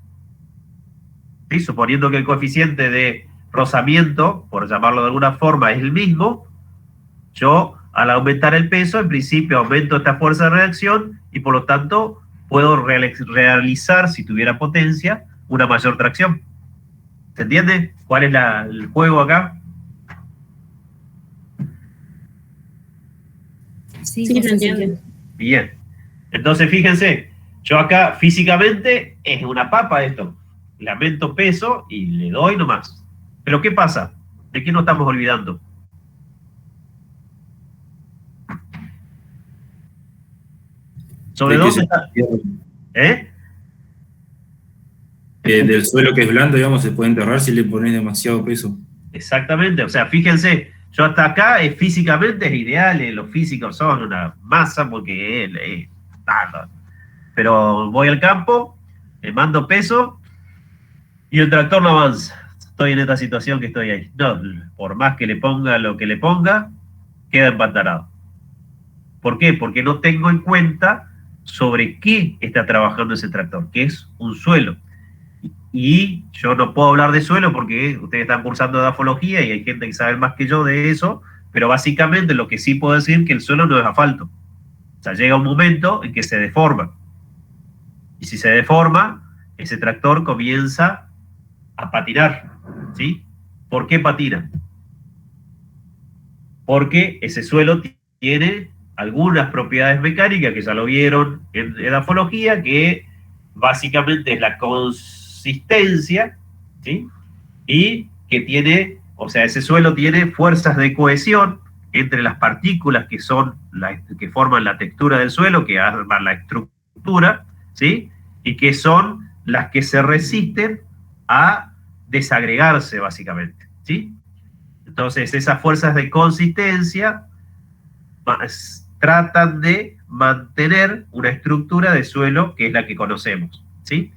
¿Sí? Suponiendo que el coeficiente de rozamiento, por llamarlo de alguna forma, es el mismo, yo al aumentar el peso, en principio aumento esta fuerza de reacción y por lo tanto puedo realizar, si tuviera potencia, una mayor tracción. ¿Se entiende? ¿Cuál es el juego acá? Sí, Sí, José, lo entiendo. Bien. Entonces, fíjense, yo acá físicamente es una papa esto. Le aumento peso y le doy nomás. Pero ¿qué pasa? ¿De qué nos estamos olvidando? ¿Sobre ¿De qué dónde está? Del suelo que es blando, digamos, se puede enterrar si le pones demasiado peso. Exactamente, o sea, fíjense, yo hasta acá físicamente es ideal, los físicos son una masa porque nada. Pero voy al campo, le mando peso y el tractor no avanza. Estoy en esta situación que estoy ahí. No, por más que le ponga lo que le ponga, queda empantanado. ¿Por qué? Porque no tengo en cuenta sobre qué está trabajando ese tractor, que es un suelo. Y yo no puedo hablar de suelo porque ustedes están cursando edafología y hay gente que sabe más que yo de eso, pero básicamente lo que sí puedo decir es que el suelo no es asfalto. O sea, llega un momento en que se deforma. Y si se deforma, ese tractor comienza a patinar, ¿sí? ¿Por qué patina? Porque ese suelo tiene algunas propiedades mecánicas que ya lo vieron en edafología, que básicamente es la consistencia, ¿sí? Y que tiene, o sea, ese suelo tiene fuerzas de cohesión entre las partículas que son que forman la textura del suelo, que arman la estructura, ¿sí? Y que son las que se resisten a desagregarse, básicamente, ¿sí? Entonces, esas fuerzas de consistencia tratan de mantener una estructura de suelo que es la que conocemos, ¿sí?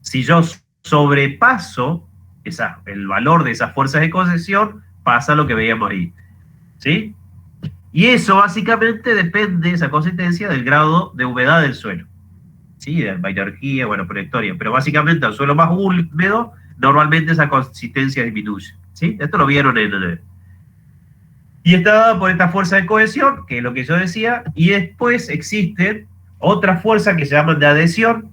Si yo sobrepaso el valor de esas fuerzas de concesión, pasa lo que veíamos ahí, ¿sí? Y eso básicamente depende, esa consistencia, del grado de humedad del suelo, ¿sí? De albañarquía, bueno, proyectoria, pero básicamente al suelo más húmedo, normalmente esa consistencia disminuye, ¿sí? Esto lo vieron y está dada por esta fuerza de cohesión, que es lo que yo decía, y después existen otras fuerzas que se llaman de adhesión,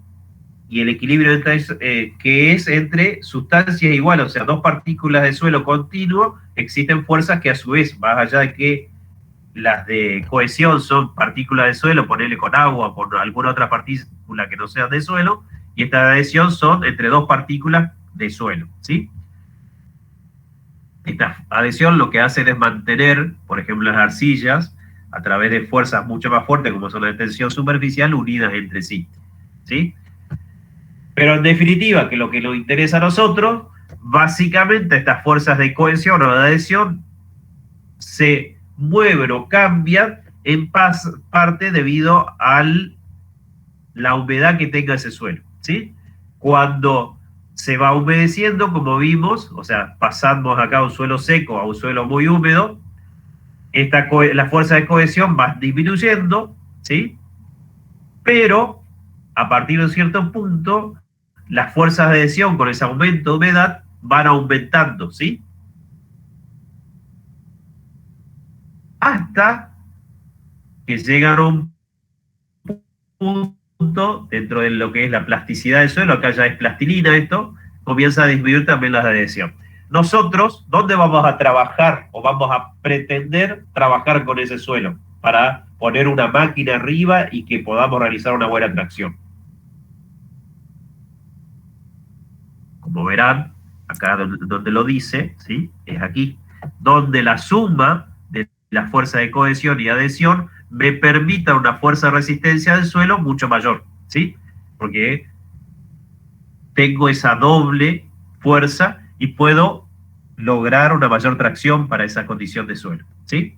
y el equilibrio que es entre sustancias iguales, o sea, dos partículas de suelo continuo, existen fuerzas que a su vez, más allá de que las de cohesión son partículas de suelo, ponerle con agua o con alguna otra partícula que no sea de suelo, y esta de adhesión son entre dos partículas de suelo, ¿sí? Esta adhesión lo que hace es mantener, por ejemplo, las arcillas, a través de fuerzas mucho más fuertes, como son la de tensión superficial, unidas entre sí, ¿sí? Pero en definitiva, que lo que nos interesa a nosotros, básicamente estas fuerzas de cohesión o de adhesión se mueven o cambian en parte debido al la humedad que tenga ese suelo, ¿sí? Cuando se va humedeciendo, como vimos, o sea, pasamos acá de un suelo seco a un suelo muy húmedo, la fuerza de cohesión va disminuyendo, ¿sí? Pero a partir de un cierto punto, las fuerzas de adhesión con ese aumento de humedad van aumentando, ¿sí? Hasta que llegan a un punto dentro de lo que es la plasticidad del suelo, acá ya es plastilina esto, comienza a disminuir también la adhesión. Nosotros, ¿dónde vamos a trabajar o vamos a pretender trabajar con ese suelo para poner una máquina arriba y que podamos realizar una buena tracción? Como verán, acá donde lo dice, ¿sí? Es aquí, donde la suma de la fuerza de cohesión y adhesión me permita una fuerza de resistencia del suelo mucho mayor, ¿sí? Porque tengo esa doble fuerza y puedo lograr una mayor tracción para esa condición de suelo, ¿sí?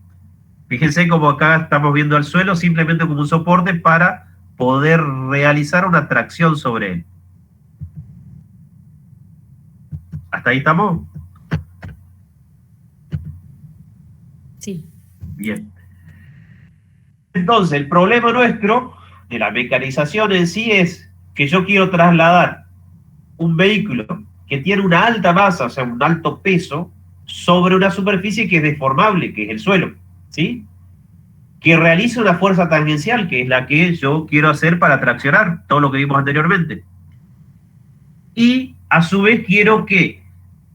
Fíjense como acá estamos viendo al suelo simplemente como un soporte para poder realizar una tracción sobre él. ¿Hasta ahí estamos? Sí. Bien. Entonces, el problema nuestro de la mecanización en sí es que yo quiero trasladar un vehículo que tiene una alta masa, o sea, un alto peso, sobre una superficie que es deformable, que es el suelo, ¿sí? Que realice una fuerza tangencial, que es la que yo quiero hacer para traccionar, todo lo que vimos anteriormente. Y, a su vez, quiero que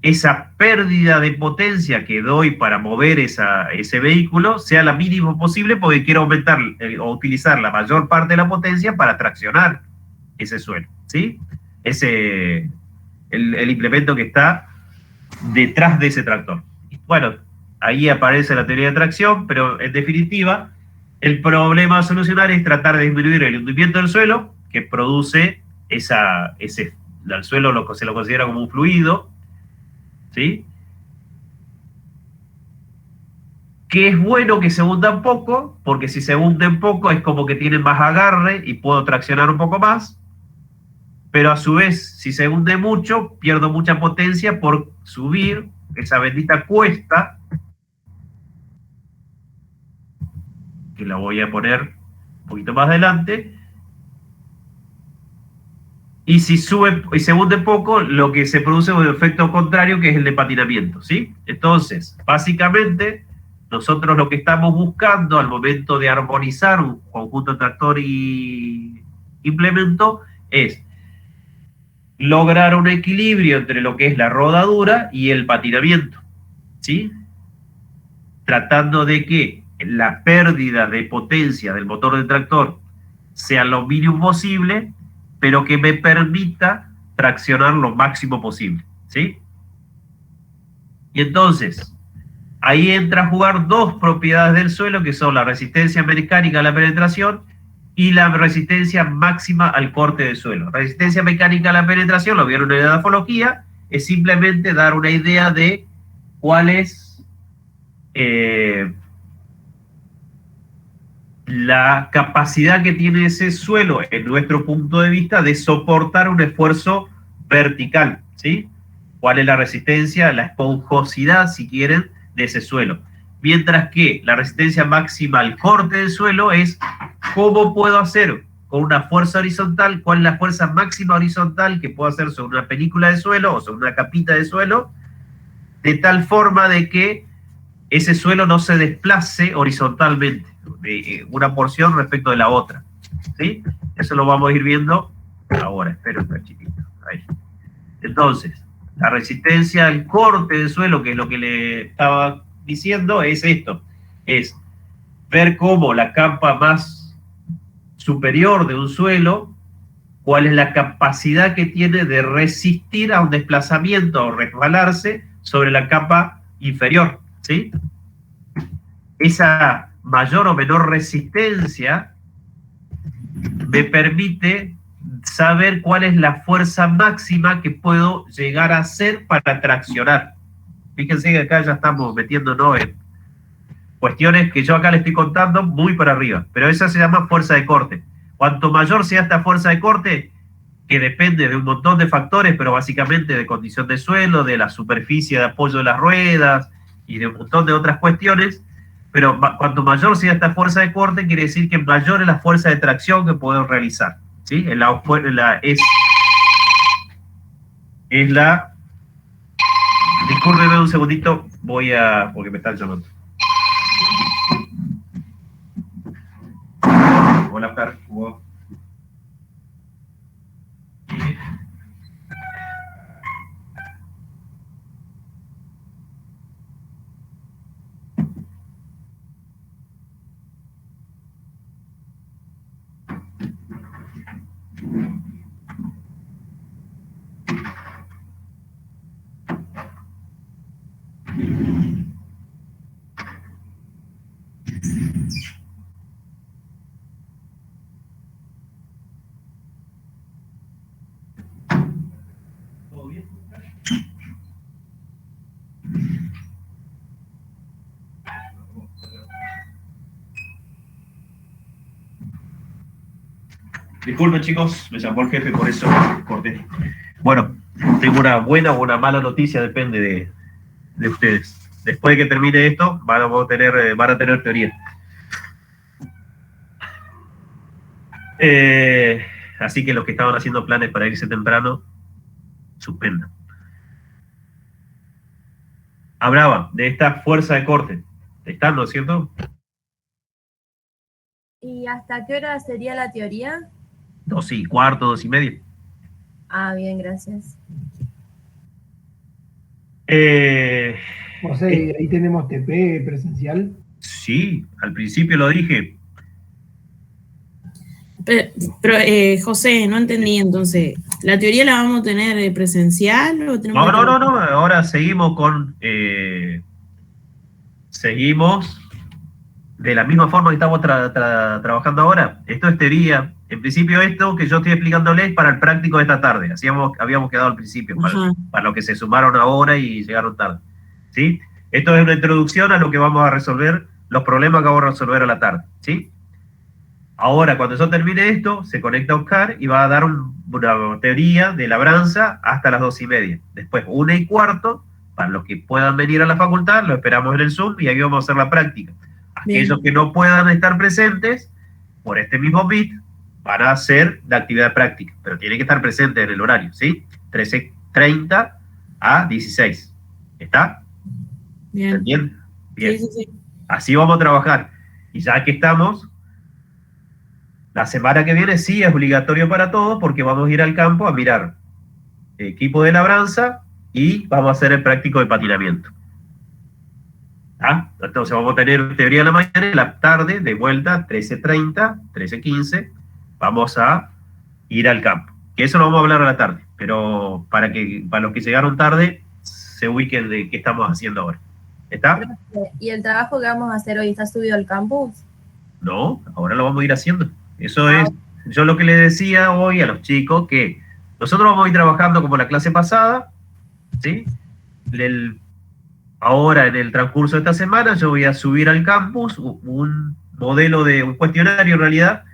esa pérdida de potencia que doy para mover ese vehículo sea la mínima posible, porque quiero aumentar o utilizar la mayor parte de la potencia para traccionar ese suelo, ¿sí? El implemento que está detrás de ese tractor. Bueno, ahí aparece la teoría de tracción, pero en definitiva, el problema a solucionar es tratar de disminuir el hundimiento del suelo, que produce el suelo se lo considera como un fluido, ¿sí? Que es bueno que se hundan poco, porque si se hunden poco es como que tienen más agarre y puedo traccionar un poco más, pero a su vez, si se hunde mucho, pierdo mucha potencia por subir esa bendita cuesta, que la voy a poner un poquito más adelante. Y si sube y se hunde poco, lo que se produce es un efecto contrario, que es el de patinamiento, ¿sí? Entonces, básicamente, nosotros lo que estamos buscando al momento de armonizar un conjunto tractor y implemento es lograr un equilibrio entre lo que es la rodadura y el patinamiento, ¿sí? Tratando de que la pérdida de potencia del motor del tractor sea lo mínimo posible, pero que me permita traccionar lo máximo posible, ¿sí? Y entonces, ahí entra a jugar dos propiedades del suelo, que son la resistencia mecánica a la penetración y la resistencia máxima al corte del suelo. Resistencia mecánica a la penetración, lo vieron en la edafología, es simplemente dar una idea de cuál es la capacidad que tiene ese suelo, en nuestro punto de vista, de soportar un esfuerzo vertical, ¿sí? ¿Cuál es la resistencia, la esponjosidad, si quieren, de ese suelo? Mientras que la resistencia máxima al corte del suelo es cómo puedo hacer con una fuerza horizontal, cuál es la fuerza máxima horizontal que puedo hacer sobre una película de suelo o sobre una capita de suelo, de tal forma de que ese suelo no se desplace horizontalmente de una porción respecto de la otra, ¿sí? Eso lo vamos a ir viendo ahora. Espero un chiquito. Ahí. Entonces, la resistencia al corte del suelo, que es lo que le estaba diciendo, es esto. Es ver cómo la capa más superior de un suelo, cuál es la capacidad que tiene de resistir a un desplazamiento o resbalarse sobre la capa inferior, ¿sí? Esa mayor o menor resistencia me permite saber cuál es la fuerza máxima que puedo llegar a hacer para traccionar. Fíjense que acá ya estamos metiéndonos en cuestiones que yo acá les estoy contando muy para arriba, pero esa se llama fuerza de corte. Cuanto mayor sea esta fuerza de corte, que depende de un montón de factores, pero básicamente de condición de suelo, de la superficie de apoyo de las ruedas y de un montón de otras cuestiones, pero cuanto mayor sea esta fuerza de corte, quiere decir que mayor es la fuerza de tracción que podemos realizar, ¿sí? Es la... Discúlpeme un segundito, porque me están llamando. Hola, Per. ¿Todo bien? Disculpen, chicos, me llamó el jefe, por eso corté. Bueno, tengo una buena o una mala noticia, depende de ustedes. Después de que termine esto, van a tener teoría. Así que los que estaban haciendo planes para irse temprano, suspendan. Hablaba de esta fuerza de corte. ¿Están, no es cierto? ¿Y hasta qué hora sería la teoría? 2:15, 2:30. Ah, bien, gracias. José, ahí tenemos TP presencial. Sí, al principio lo dije. Pero José, no entendí entonces. ¿La teoría la vamos a tener presencial o tenemos No. Ahora seguimos seguimos de la misma forma que estamos trabajando ahora. Esto es teoría. En principio esto que yo estoy explicándoles es para el práctico de esta tarde. Así habíamos quedado al principio, para los que se sumaron ahora y llegaron tarde. ¿Sí? Esto es una introducción a lo que vamos a resolver, los problemas que vamos a resolver a la tarde. ¿Sí? Ahora, cuando yo termine esto, se conecta Oscar y va a dar una teoría de labranza hasta las 2:30. Después, 1:15, para los que puedan venir a la facultad, lo esperamos en el Zoom y ahí vamos a hacer la práctica. Aquellos que no puedan estar presentes, por este mismo Meet, van a hacer la actividad práctica, pero tienen que estar presentes en el horario, ¿sí? 13:30 a 16. ¿Está? Bien. Bien. Sí. Así vamos a trabajar. Y ya que estamos, la semana que viene sí es obligatorio para todos porque vamos a ir al campo a mirar equipo de labranza y vamos a hacer el práctico de patinamiento. ¿Ah? Entonces vamos a tener teoría en la mañana y en la tarde, de vuelta, 13:30, 13:15, vamos a ir al campo. Que eso lo vamos a hablar a la tarde, pero para los que llegaron tarde se ubiquen de qué estamos haciendo ahora. ¿Está? ¿Y el trabajo que vamos a hacer hoy está subido al campus? No, ahora lo vamos a ir haciendo. Eso es, yo lo que le decía hoy a los chicos, que nosotros vamos a ir trabajando como la clase pasada, ¿sí? Ahora, en el transcurso de esta semana, yo voy a subir al campus un modelo de un cuestionario, en realidad,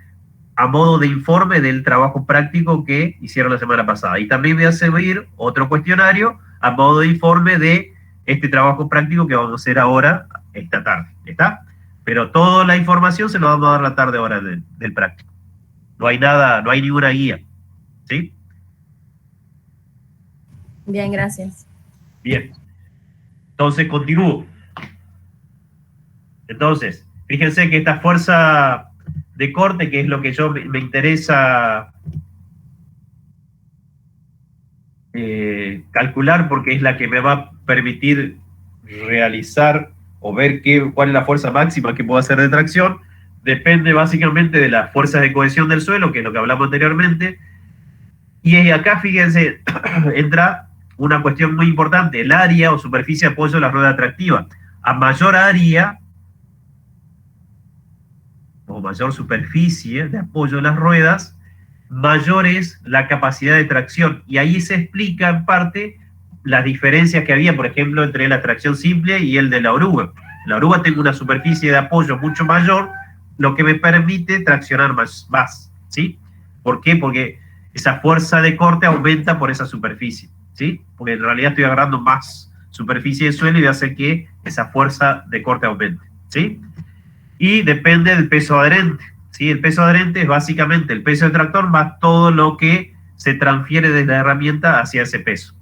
a modo de informe del trabajo práctico que hicieron la semana pasada. Y también voy a subir otro cuestionario a modo de informe de este trabajo práctico que vamos a hacer ahora, esta tarde. ¿Está? Pero toda la información se la vamos a dar la tarde ahora del práctico. No hay nada, no hay ninguna guía. ¿Sí? Bien, gracias. Bien. Entonces, continúo. Entonces, fíjense que esta fuerza de corte, que es lo que yo me interesa calcular, porque es la que me va a permitir realizar o ver cuál es la fuerza máxima que puedo hacer de tracción, depende básicamente de las fuerzas de cohesión del suelo, que es lo que hablamos anteriormente. Y acá, fíjense, entra una cuestión muy importante, el área o superficie de apoyo de la rueda tractiva. A mayor área o mayor superficie de apoyo de las ruedas, mayor es la capacidad de tracción. Y ahí se explica en parte las diferencias que había, por ejemplo, entre la tracción simple y el de la oruga. La oruga tiene una superficie de apoyo mucho mayor, lo que me permite traccionar más. ¿sí? ¿Por qué? Porque esa fuerza de corte aumenta por esa superficie, ¿sí? Porque en realidad estoy agarrando más superficie de suelo y hace que esa fuerza de corte aumente, ¿sí? Y depende del peso adherente, ¿sí? El peso adherente es básicamente el peso del tractor más todo lo que se transfiere desde la herramienta hacia ese peso.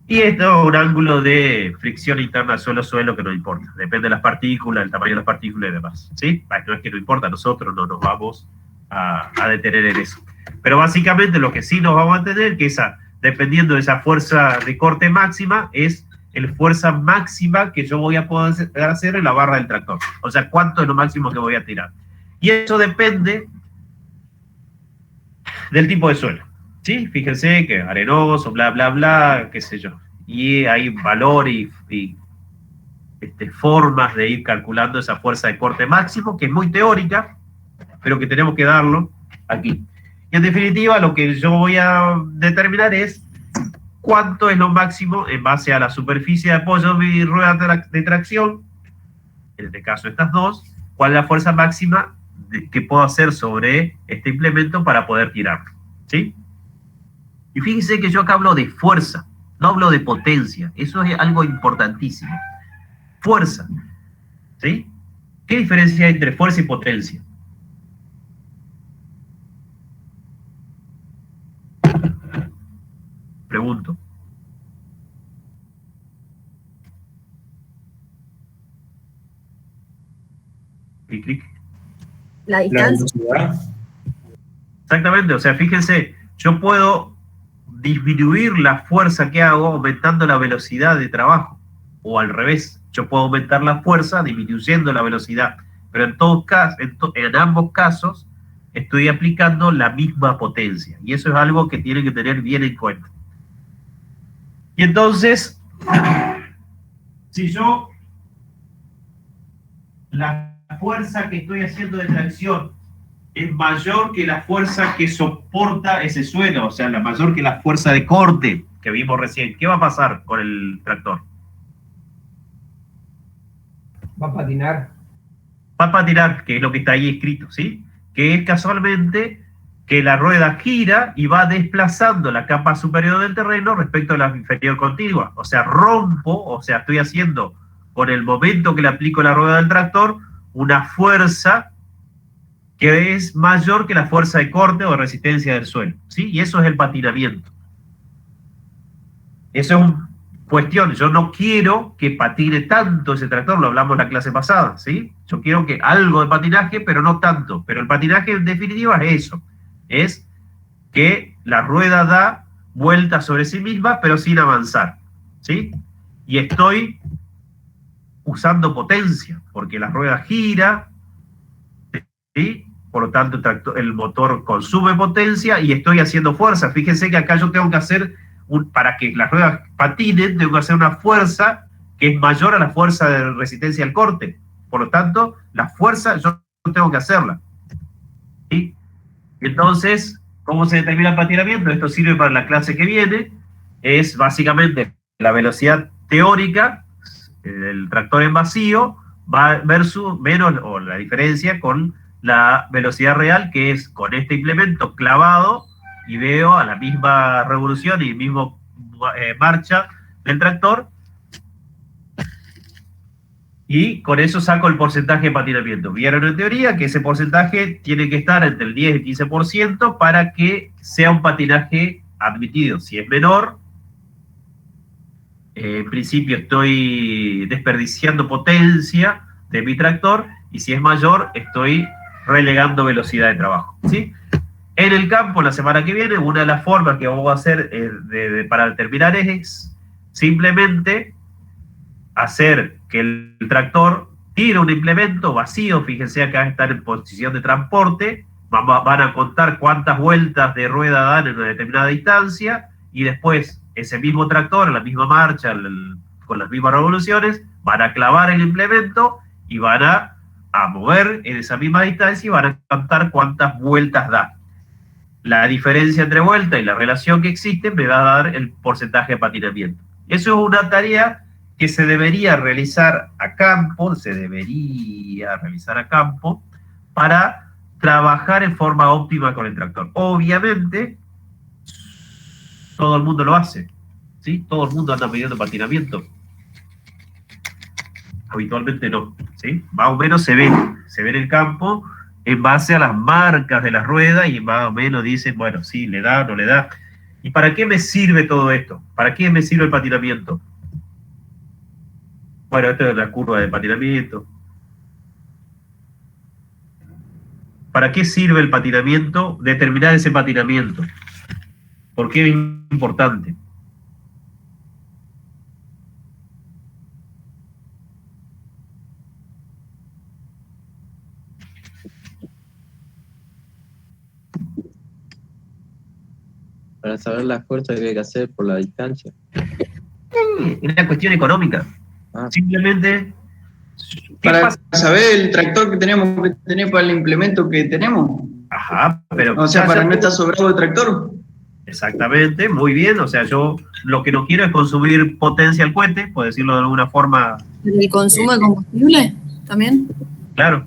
Y esto es un ángulo de fricción interna suelo-suelo que no importa. Depende de las partículas, el tamaño de las partículas y demás, ¿sí? No es que no importa, nosotros no nos vamos a detener en eso. Pero básicamente lo que sí nos vamos a tener, que dependiendo de esa fuerza de corte máxima, es la fuerza máxima que yo voy a poder hacer en la barra del tractor. O sea, cuánto es lo máximo que voy a tirar. Y eso depende del tipo de suelo, ¿sí? Fíjense que arenoso, bla, bla, bla, qué sé yo. Y hay valores y formas de ir calculando esa fuerza de corte máximo, que es muy teórica, pero que tenemos que darlo aquí. Y en definitiva, lo que yo voy a determinar es cuánto es lo máximo en base a la superficie de apoyo de mi rueda de tracción, en este caso estas dos, cuál es la fuerza máxima que puedo hacer sobre este implemento para poder tirarlo, ¿sí? Y fíjense que yo acá hablo de fuerza, no hablo de potencia, eso es algo importantísimo. Fuerza, ¿sí? ¿Qué diferencia hay entre fuerza y potencia? Pregunto. Clic, clic. La distancia. Exactamente, o sea, fíjense, yo puedo disminuir la fuerza que hago aumentando la velocidad de trabajo, o al revés, yo puedo aumentar la fuerza disminuyendo la velocidad, pero en todos casos, en ambos casos, estoy aplicando la misma potencia, y eso es algo que tienen que tener bien en cuenta. Y entonces, si yo la fuerza que estoy haciendo de tracción es mayor que la fuerza que soporta ese suelo, o sea, la mayor que la fuerza de corte que vimos recién, ¿qué va a pasar con el tractor? Va a patinar. Va a patinar, que es lo que está ahí escrito, ¿sí? Que es casualmente que la rueda gira y va desplazando la capa superior del terreno respecto a la inferior contigua. O sea, rompo, o sea, estoy haciendo con el momento que le aplico la rueda del tractor una fuerza que es mayor que la fuerza de corte o de resistencia del suelo, ¿sí? Y eso es el patinamiento. Eso es una cuestión. Yo no quiero que patine tanto ese tractor, lo hablamos en la clase pasada, ¿sí? Yo quiero que algo de patinaje, pero no tanto. Pero el patinaje en definitiva es eso. Es que la rueda da vueltas sobre sí misma, pero sin avanzar, ¿sí? Y estoy usando potencia, porque la rueda gira, ¿sí? Por lo tanto el motor consume potencia y estoy haciendo fuerza. Fíjense que acá yo tengo que hacer, para que las ruedas patinen, tengo que hacer una fuerza que es mayor a la fuerza de resistencia al corte. Por lo tanto, la fuerza yo tengo que hacerla, ¿sí? Entonces, ¿cómo se determina el patinamiento? Esto sirve para la clase que viene. Es básicamente la velocidad teórica del tractor en vacío versus menos, o la diferencia con la velocidad real, que es con este implemento clavado y veo a la misma revolución y misma marcha del tractor, y con eso saco el porcentaje de patinamiento. Vieron en teoría que ese porcentaje tiene que estar entre el 10 y el 15% para que sea un patinaje admitido. Si es menor, en principio estoy desperdiciando potencia de mi tractor, y si es mayor, estoy relegando velocidad de trabajo, ¿sí? En el campo, la semana que viene, una de las formas que vamos a hacer para determinar es simplemente hacer que el tractor tire un implemento vacío. Fíjense, acá están en posición de transporte, van a contar cuántas vueltas de rueda dan en una determinada distancia, y después ese mismo tractor, en la misma marcha, con las mismas revoluciones, van a clavar el implemento y van a mover en esa misma distancia y van a contar cuántas vueltas da. La diferencia entre vuelta y la relación que existe me va a dar el porcentaje de patinamiento. Eso es una tarea que se debería realizar a campo, para trabajar en forma óptima con el tractor. Obviamente, todo el mundo lo hace, ¿sí? Todo el mundo anda midiendo patinamiento. Habitualmente no, ¿sí? Más o menos se ve en el campo en base a las marcas de las ruedas y más o menos dicen, bueno, sí, le da, no le da. ¿Y para qué me sirve todo esto? ¿Para qué me sirve el patinamiento? Bueno, esta es la curva de patinamiento. ¿Para qué sirve el patinamiento? Determinar ese patinamiento. ¿Por qué es importante? Para saber la fuerza que hay que hacer por la distancia. Es una cuestión económica. Simplemente... Para saber el tractor que tenemos que tener para el implemento que tenemos. Ajá, pero... O sea, para no estar sobrado el tractor. Exactamente, muy bien. O sea, yo lo que no quiero es consumir potencia al cohete, por decirlo de alguna forma. ¿El consumo de combustible también? Claro,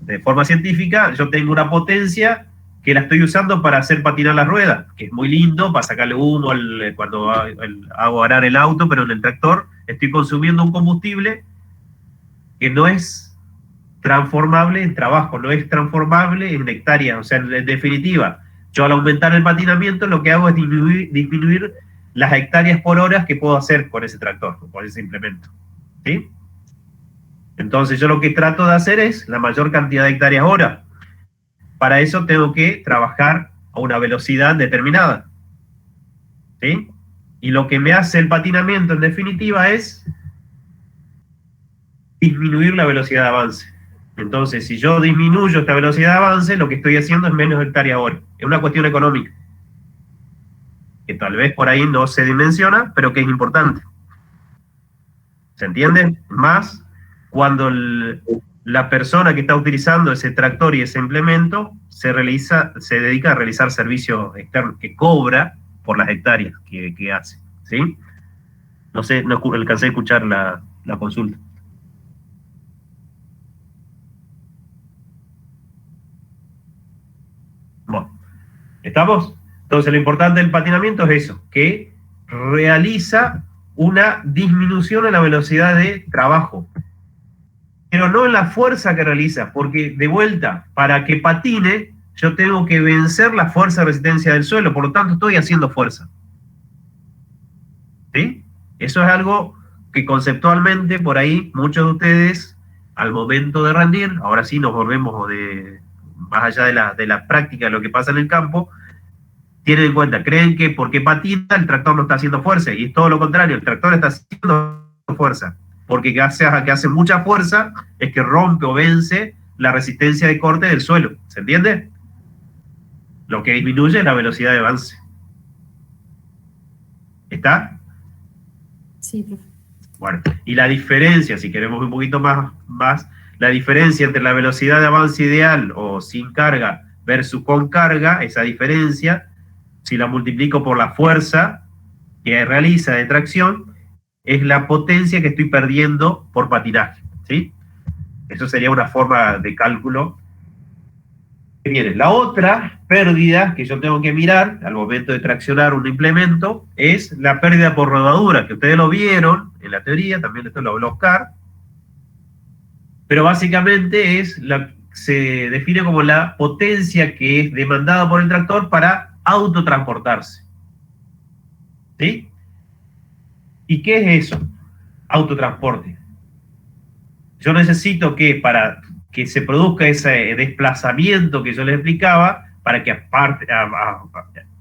de forma científica, yo tengo una potencia que la estoy usando para hacer patinar la rueda, que es muy lindo, para sacarle humo cuando hago arar el auto, pero en el tractor estoy consumiendo un combustible que no es transformable en trabajo, no es transformable en hectáreas. O sea, en definitiva, yo al aumentar el patinamiento lo que hago es disminuir las hectáreas por hora que puedo hacer con ese tractor, con ese implemento. ¿Sí? Entonces yo lo que trato de hacer es la mayor cantidad de hectáreas hora. Para eso tengo que trabajar a una velocidad determinada. ¿Sí? Y lo que me hace el patinamiento en definitiva es disminuir la velocidad de avance. Entonces, si yo disminuyo esta velocidad de avance, lo que estoy haciendo es menos hectáreas hora. Es una cuestión económica, que tal vez por ahí no se dimensiona, pero que es importante. ¿Se entiende? Más cuando la persona que está utilizando ese tractor y ese implemento se dedica a realizar servicios externos, que cobra por las hectáreas que hace. ¿Sí? No sé, no alcancé a escuchar la consulta. Bueno, ¿estamos? Entonces lo importante del patinamiento es eso, que realiza una disminución en la velocidad de trabajo, pero no en la fuerza que realiza, porque de vuelta, para que patine, yo tengo que vencer la fuerza de resistencia del suelo, por lo tanto estoy haciendo fuerza. ¿Sí? Eso es algo que conceptualmente, por ahí, muchos de ustedes, al momento de rendir, ahora sí nos volvemos más allá de la práctica de lo que pasa en el campo, tienen en cuenta, creen que porque patina el tractor no está haciendo fuerza, y es todo lo contrario, el tractor está haciendo fuerza, porque que hace mucha fuerza es que rompe o vence la resistencia de corte del suelo, ¿se entiende? Lo que disminuye es la velocidad de avance. ¿Está? Sí, profe. Bueno, y la diferencia, si queremos un poquito más, la diferencia entre la velocidad de avance ideal o sin carga versus con carga, esa diferencia, si la multiplico por la fuerza que realiza de tracción, es la potencia que estoy perdiendo por patinaje, ¿sí? Eso sería una forma de cálculo que viene. La otra pérdida que yo tengo que mirar al momento de traccionar un implemento es la pérdida por rodadura, que ustedes lo vieron en la teoría, también esto lo habló Oscar, pero básicamente se define como la potencia que es demandada por el tractor para autotransportarse. ¿Sí? ¿Y qué es eso? Autotransporte. Yo necesito que para que se produzca ese desplazamiento que yo les explicaba, para que aparte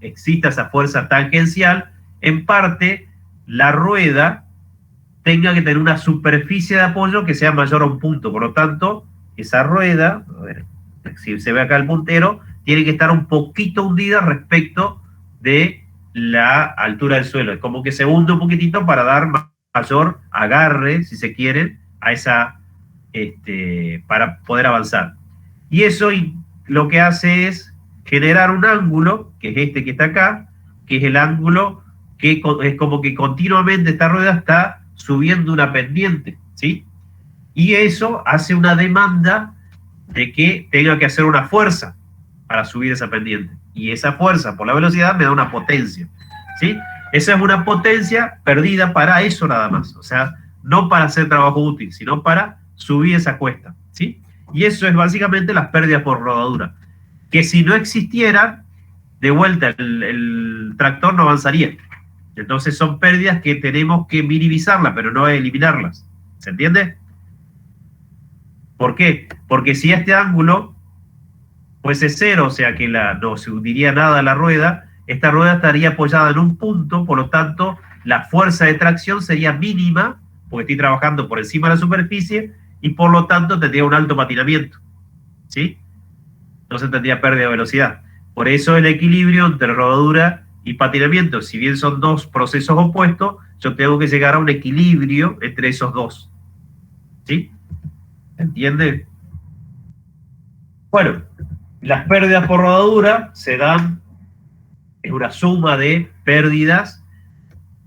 exista esa fuerza tangencial, en parte la rueda tenga que tener una superficie de apoyo que sea mayor a un punto. Por lo tanto, esa rueda, a ver, si se ve acá el puntero, tiene que estar un poquito hundida respecto de la altura del suelo. Es como que se hunde un poquitito para dar mayor agarre, si se quiere, a esa, para poder avanzar. Y eso lo que hace es generar un ángulo, que es este que está acá, que es el ángulo que es como que continuamente esta rueda está subiendo una pendiente, ¿sí? Y eso hace una demanda de que tenga que hacer una fuerza para subir esa pendiente. Y esa fuerza por la velocidad me da una potencia, ¿sí? Esa es una potencia perdida para eso nada más. O sea, no para hacer trabajo útil, sino para subir esa cuesta, ¿sí? Y eso es básicamente las pérdidas por rodadura. Que si no existieran, de vuelta, el tractor no avanzaría. Entonces son pérdidas que tenemos que minimizarlas, pero no eliminarlas. ¿Se entiende? ¿Por qué? Porque si este ángulo fuese cero, o sea que no se hundiría nada la rueda, esta rueda estaría apoyada en un punto, por lo tanto, la fuerza de tracción sería mínima, porque estoy trabajando por encima de la superficie, y por lo tanto tendría un alto patinamiento, ¿sí? Entonces tendría pérdida de velocidad. Por eso el equilibrio entre rodadura y patinamiento, si bien son dos procesos opuestos, yo tengo que llegar a un equilibrio entre esos dos, ¿sí? ¿Entiende? Bueno, las pérdidas por rodadura se dan en una suma de pérdidas,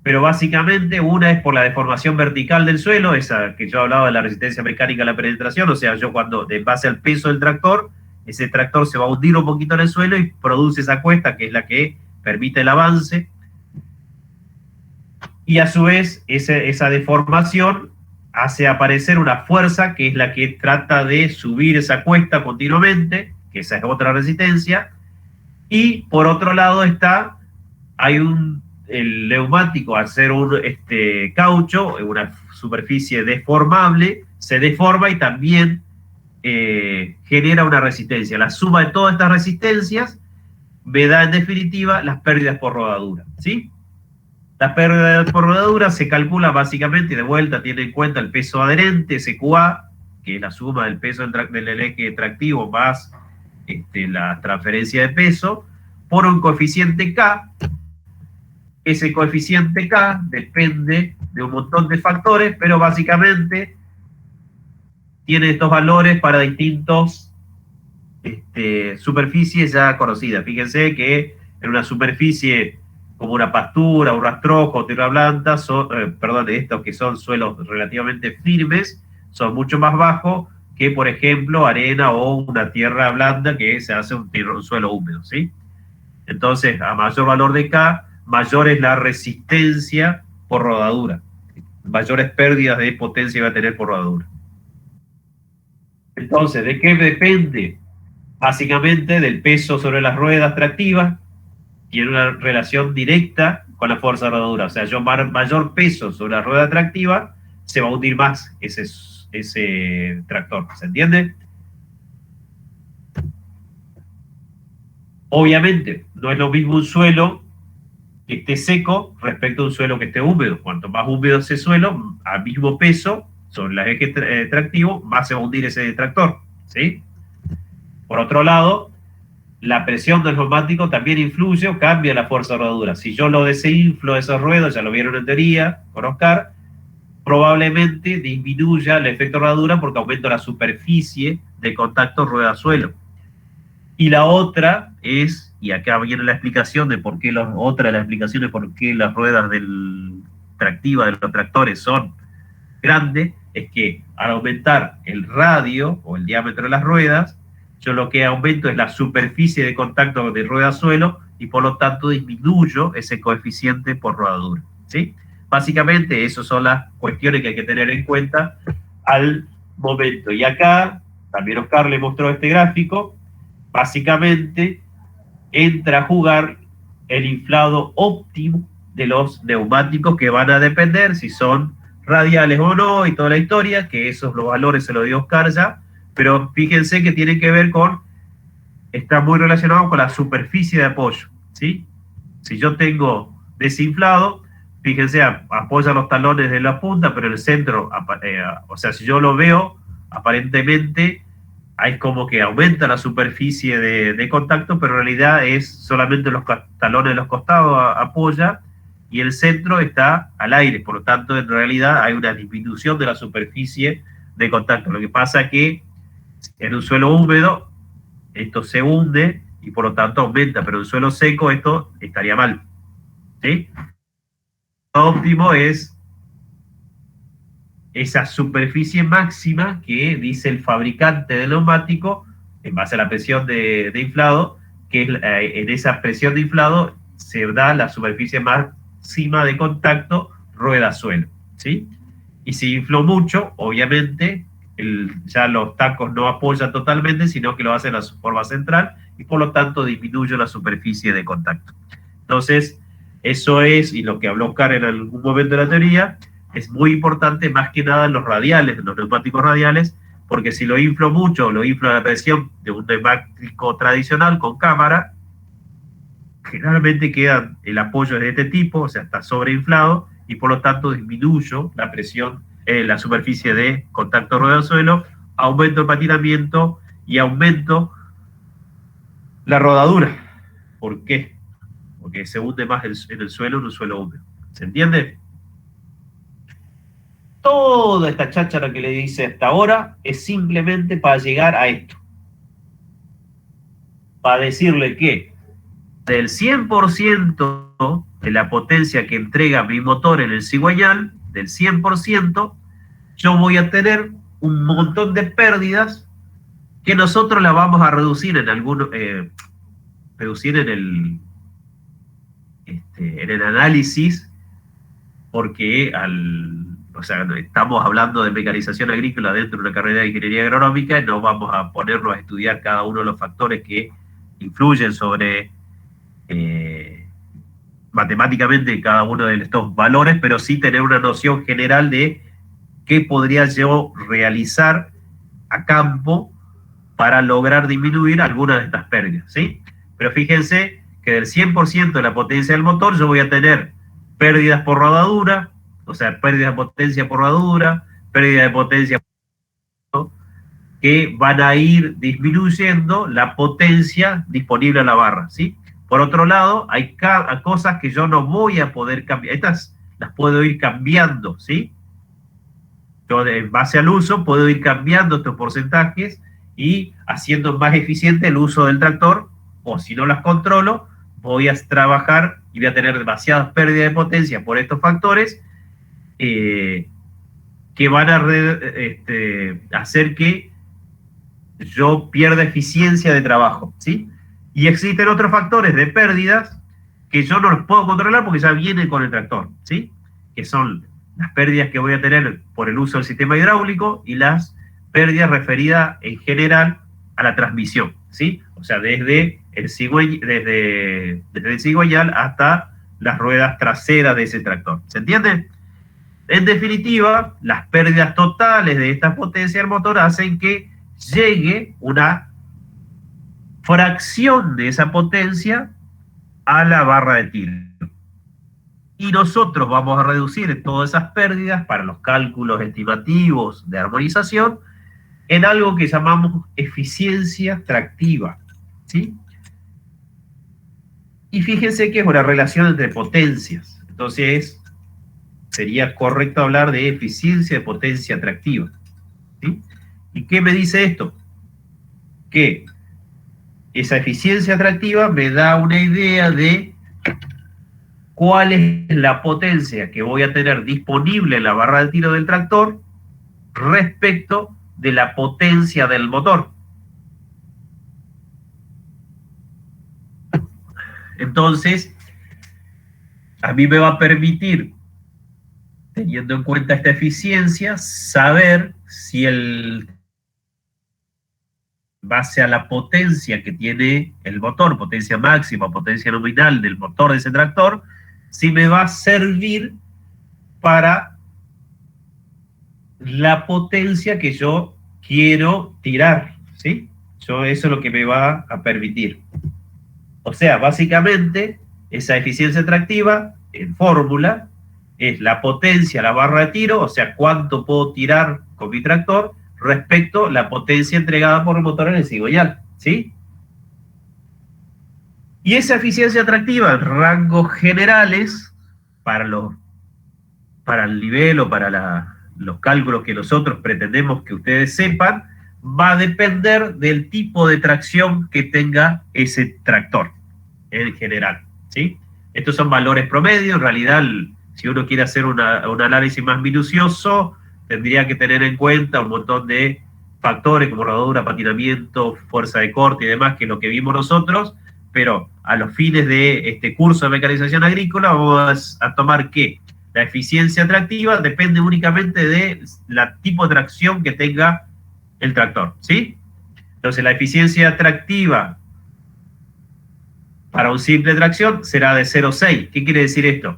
pero básicamente una es por la deformación vertical del suelo, esa que yo hablaba de la resistencia mecánica a la penetración, o sea, yo cuando, en base al peso del tractor, ese tractor se va a hundir un poquito en el suelo y produce esa cuesta, que es la que permite el avance, y a su vez esa deformación hace aparecer una fuerza que es la que trata de subir esa cuesta continuamente, que esa es otra resistencia, y por otro lado el neumático, al ser un caucho, una superficie deformable, se deforma y también genera una resistencia. La suma de todas estas resistencias me da en definitiva las pérdidas por rodadura, ¿sí? Las pérdidas por rodadura se calcula básicamente, y de vuelta tiene en cuenta el peso adherente, SQA, que es la suma del peso del eje tractivo más la transferencia de peso, por un coeficiente K. Ese coeficiente K depende de un montón de factores, pero básicamente tiene estos valores para distintos superficies ya conocidas. Fíjense que en una superficie como una pastura, un rastrojo, tierra blanda, estos que son suelos relativamente firmes, son mucho más bajos que, por ejemplo, arena o una tierra blanda que se hace un suelo húmedo, ¿sí? Entonces, a mayor valor de K, mayor es la resistencia por rodadura. Mayores pérdidas de potencia va a tener por rodadura. Entonces, ¿de qué depende? Básicamente del peso sobre las ruedas tractivas. Tiene una relación directa con la fuerza de rodadura. O sea, mayor peso sobre la rueda tractiva, se va a hundir más ese tractor. ¿Se entiende? Obviamente, no es lo mismo un suelo que esté seco respecto a un suelo que esté húmedo. Cuanto más húmedo ese suelo, al mismo peso sobre el eje tractivo, más se va a hundir ese tractor, ¿sí? Por otro lado, la presión del neumático también influye o cambia la fuerza de rodadura. Si yo lo desinflo esos ruedos, ya lo vieron en teoría con Oscar, probablemente disminuya el efecto rodadura porque aumenta la superficie de contacto rueda-suelo. Y la otra es, y acá viene la explicación de por qué otra de las explicaciones por qué las ruedas tractivas de los tractores son grandes, es que al aumentar el radio o el diámetro de las ruedas, yo lo que aumento es la superficie de contacto de rueda-suelo y por lo tanto disminuyo ese coeficiente por rodadura, ¿sí? Básicamente esas son las cuestiones que hay que tener en cuenta al momento. Y acá, también Oscar le mostró este gráfico, básicamente entra a jugar el inflado óptimo de los neumáticos que van a depender si son radiales o no y toda la historia, que esos los valores se los dio Oscar ya, pero fíjense que tienen que ver está muy relacionado con la superficie de apoyo, ¿sí? Si yo tengo desinflado, fíjense, apoya los talones de la punta, pero el centro, o sea, si yo lo veo, aparentemente hay como que aumenta la superficie de contacto, pero en realidad es solamente los talones de los costados apoya y el centro está al aire, por lo tanto, en realidad hay una disminución de la superficie de contacto. Lo que pasa es que en un suelo húmedo esto se hunde y por lo tanto aumenta, pero en suelo seco esto estaría mal, ¿sí? Lo óptimo es esa superficie máxima que dice el fabricante del neumático, en base a la presión de inflado, que en esa presión de inflado se da la superficie máxima de contacto rueda-suelo, ¿sí? Y si infló mucho, obviamente, ya los tacos no apoyan totalmente, sino que lo hacen a su forma central, y por lo tanto disminuye la superficie de contacto. Entonces, eso es, y lo que habló Oscar en algún momento de la teoría, es muy importante más que nada en los radiales, en los neumáticos radiales, porque si lo inflo mucho, lo inflo a la presión de un neumático tradicional con cámara, generalmente queda el apoyo de este tipo, o sea, está sobreinflado, y por lo tanto disminuyo la presión, la superficie de contacto rueda-suelo, aumento el patinamiento y aumento la rodadura. ¿Por qué? Porque se hunde más en el suelo, en un suelo húmedo. ¿Se entiende? Toda esta cháchara que le dice hasta ahora es simplemente para llegar a esto. Para decirle que del 100% de la potencia que entrega mi motor en el cigüeñal, del 100%, yo voy a tener un montón de pérdidas que nosotros las vamos a reducir en algunos, reducir en el análisis, porque o sea, estamos hablando de mecanización agrícola dentro de una carrera de ingeniería agronómica y no vamos a ponernos a estudiar cada uno de los factores que influyen sobre matemáticamente cada uno de estos valores, pero sí tener una noción general de qué podría yo realizar a campo para lograr disminuir algunas de estas pérdidas, ¿sí? Pero fíjense que del 100% de la potencia del motor yo voy a tener pérdidas por rodadura, o sea, pérdida de potencia por rodadura, pérdida de potencia que van a ir disminuyendo la potencia disponible a la barra, ¿sí? Por otro lado, hay cosas que yo no voy a poder cambiar. Estas las puedo ir cambiando, ¿sí? Yo, en base al uso, puedo ir cambiando estos porcentajes y haciendo más eficiente el uso del tractor, o si no las controlo, voy a trabajar y voy a tener demasiadas pérdidas de potencia por estos factores que van a hacer que yo pierda eficiencia de trabajo, ¿sí? Y existen otros factores de pérdidas que yo no los puedo controlar porque ya vienen con el tractor, ¿sí? Que son las pérdidas que voy a tener por el uso del sistema hidráulico y las pérdidas referidas en general a la transmisión, ¿sí? O sea, desde el cigüeñal hasta las ruedas traseras de ese tractor. ¿Se entiende? En definitiva, las pérdidas totales de esta potencia del motor hacen que llegue una fracción de esa potencia a la barra de tiro. Y nosotros vamos a reducir todas esas pérdidas para los cálculos estimativos de armonización en algo que llamamos eficiencia tractiva, ¿sí? Y fíjense que es una relación entre potencias. Entonces, sería correcto hablar de eficiencia de potencia tractiva, ¿sí? ¿Y qué me dice esto? Que esa eficiencia tractiva me da una idea de cuál es la potencia que voy a tener disponible en la barra de tiro del tractor respecto de la potencia del motor. Entonces, a mí me va a permitir, teniendo en cuenta esta eficiencia, saber si en base a la potencia que tiene el motor, potencia máxima, potencia nominal del motor de ese tractor, si me va a servir para la potencia que yo quiero tirar, ¿sí? Eso es lo que me va a permitir. O sea, básicamente, esa eficiencia tractiva, en fórmula, es la potencia a la barra de tiro, o sea, cuánto puedo tirar con mi tractor, respecto a la potencia entregada por el motor en el cigüeñal, ¿sí? Y esa eficiencia tractiva en rangos generales, para el nivel o para los cálculos que nosotros pretendemos que ustedes sepan, va a depender del tipo de tracción que tenga ese tractor en general, ¿sí? Estos son valores promedio. En realidad, si uno quiere hacer un análisis más minucioso, tendría que tener en cuenta un montón de factores como rodadura, patinamiento, fuerza de corte y demás, que es lo que vimos nosotros, pero a los fines de este curso de mecanización agrícola vamos a tomar que la eficiencia tractiva depende únicamente de la tipo de tracción que tenga el tractor, ¿sí? Entonces la eficiencia tractiva para un simple tracción será de 0,6. ¿Qué quiere decir esto?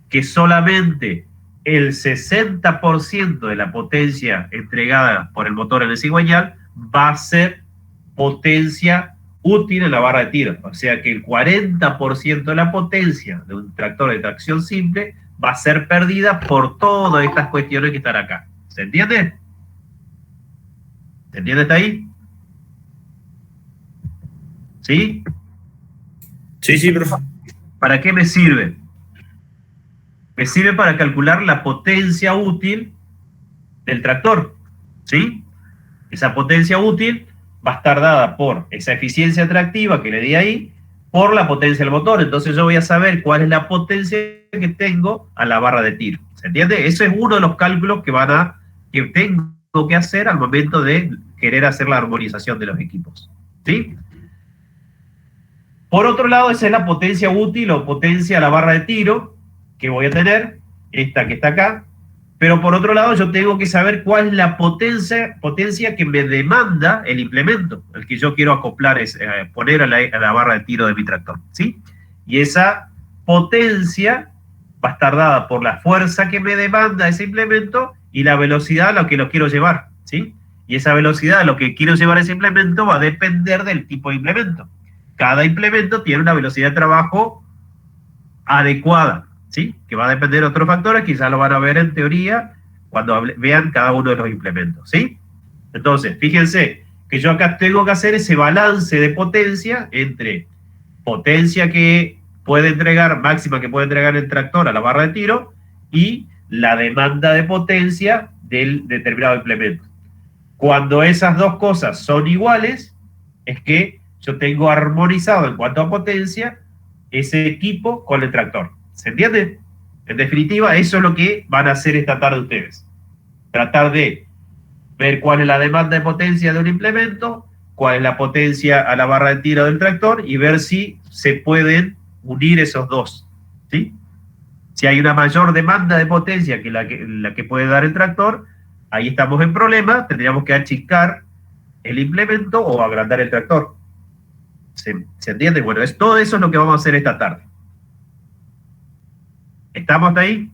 Que solamente el 60% de la potencia entregada por el motor en el cigüeñal va a ser potencia útil en la barra de tiro. O sea que el 40% de la potencia de un tractor de tracción simple va a ser perdida por todas estas cuestiones que están acá. ¿Se entiende? ¿Se entiende hasta ahí? ¿Sí? Sí, profe. ¿Para qué me sirve? Me sirve para calcular la potencia útil del tractor, ¿sí? Esa potencia útil va a estar dada por esa eficiencia tractiva que le di ahí, por la potencia del motor. Entonces yo voy a saber cuál es la potencia que tengo a la barra de tiro. ¿Se entiende? Eso es uno de los cálculos que tengo que hacer al momento de querer hacer la armonización de los equipos, ¿sí? Por otro lado, esa es la potencia útil o potencia a la barra de tiro que voy a tener, esta que está acá. Pero por otro lado, yo tengo que saber cuál es la potencia que me demanda el implemento, el que yo quiero acoplar, poner a la barra de tiro de mi tractor, ¿sí? Y esa potencia va a estar dada por la fuerza que me demanda ese implemento y la velocidad a la que lo quiero llevar, ¿sí? Y esa velocidad a lo que quiero llevar ese implemento va a depender del tipo de implemento. Cada implemento tiene una velocidad de trabajo adecuada, ¿sí? Que va a depender de otros factores, quizás lo van a ver en teoría cuando vean cada uno de los implementos, ¿sí? Entonces, fíjense que yo acá tengo que hacer ese balance de potencia entre potencia que puede entregar, máxima que puede entregar el tractor a la barra de tiro y la demanda de potencia del determinado implemento. Cuando esas dos cosas son iguales, es que yo tengo armonizado en cuanto a potencia ese equipo con el tractor. ¿Se entiende? En definitiva, eso es lo que van a hacer esta tarde ustedes. Tratar de ver cuál es la demanda de potencia de un implemento, cuál es la potencia a la barra de tiro del tractor y ver si se pueden unir esos dos, ¿sí? Si hay una mayor demanda de potencia que la que puede dar el tractor, ahí estamos en problema, tendríamos que achicar el implemento o agrandar el tractor. ¿Se entiende? Bueno, todo eso es lo que vamos a hacer esta tarde. ¿Estamos hasta ahí?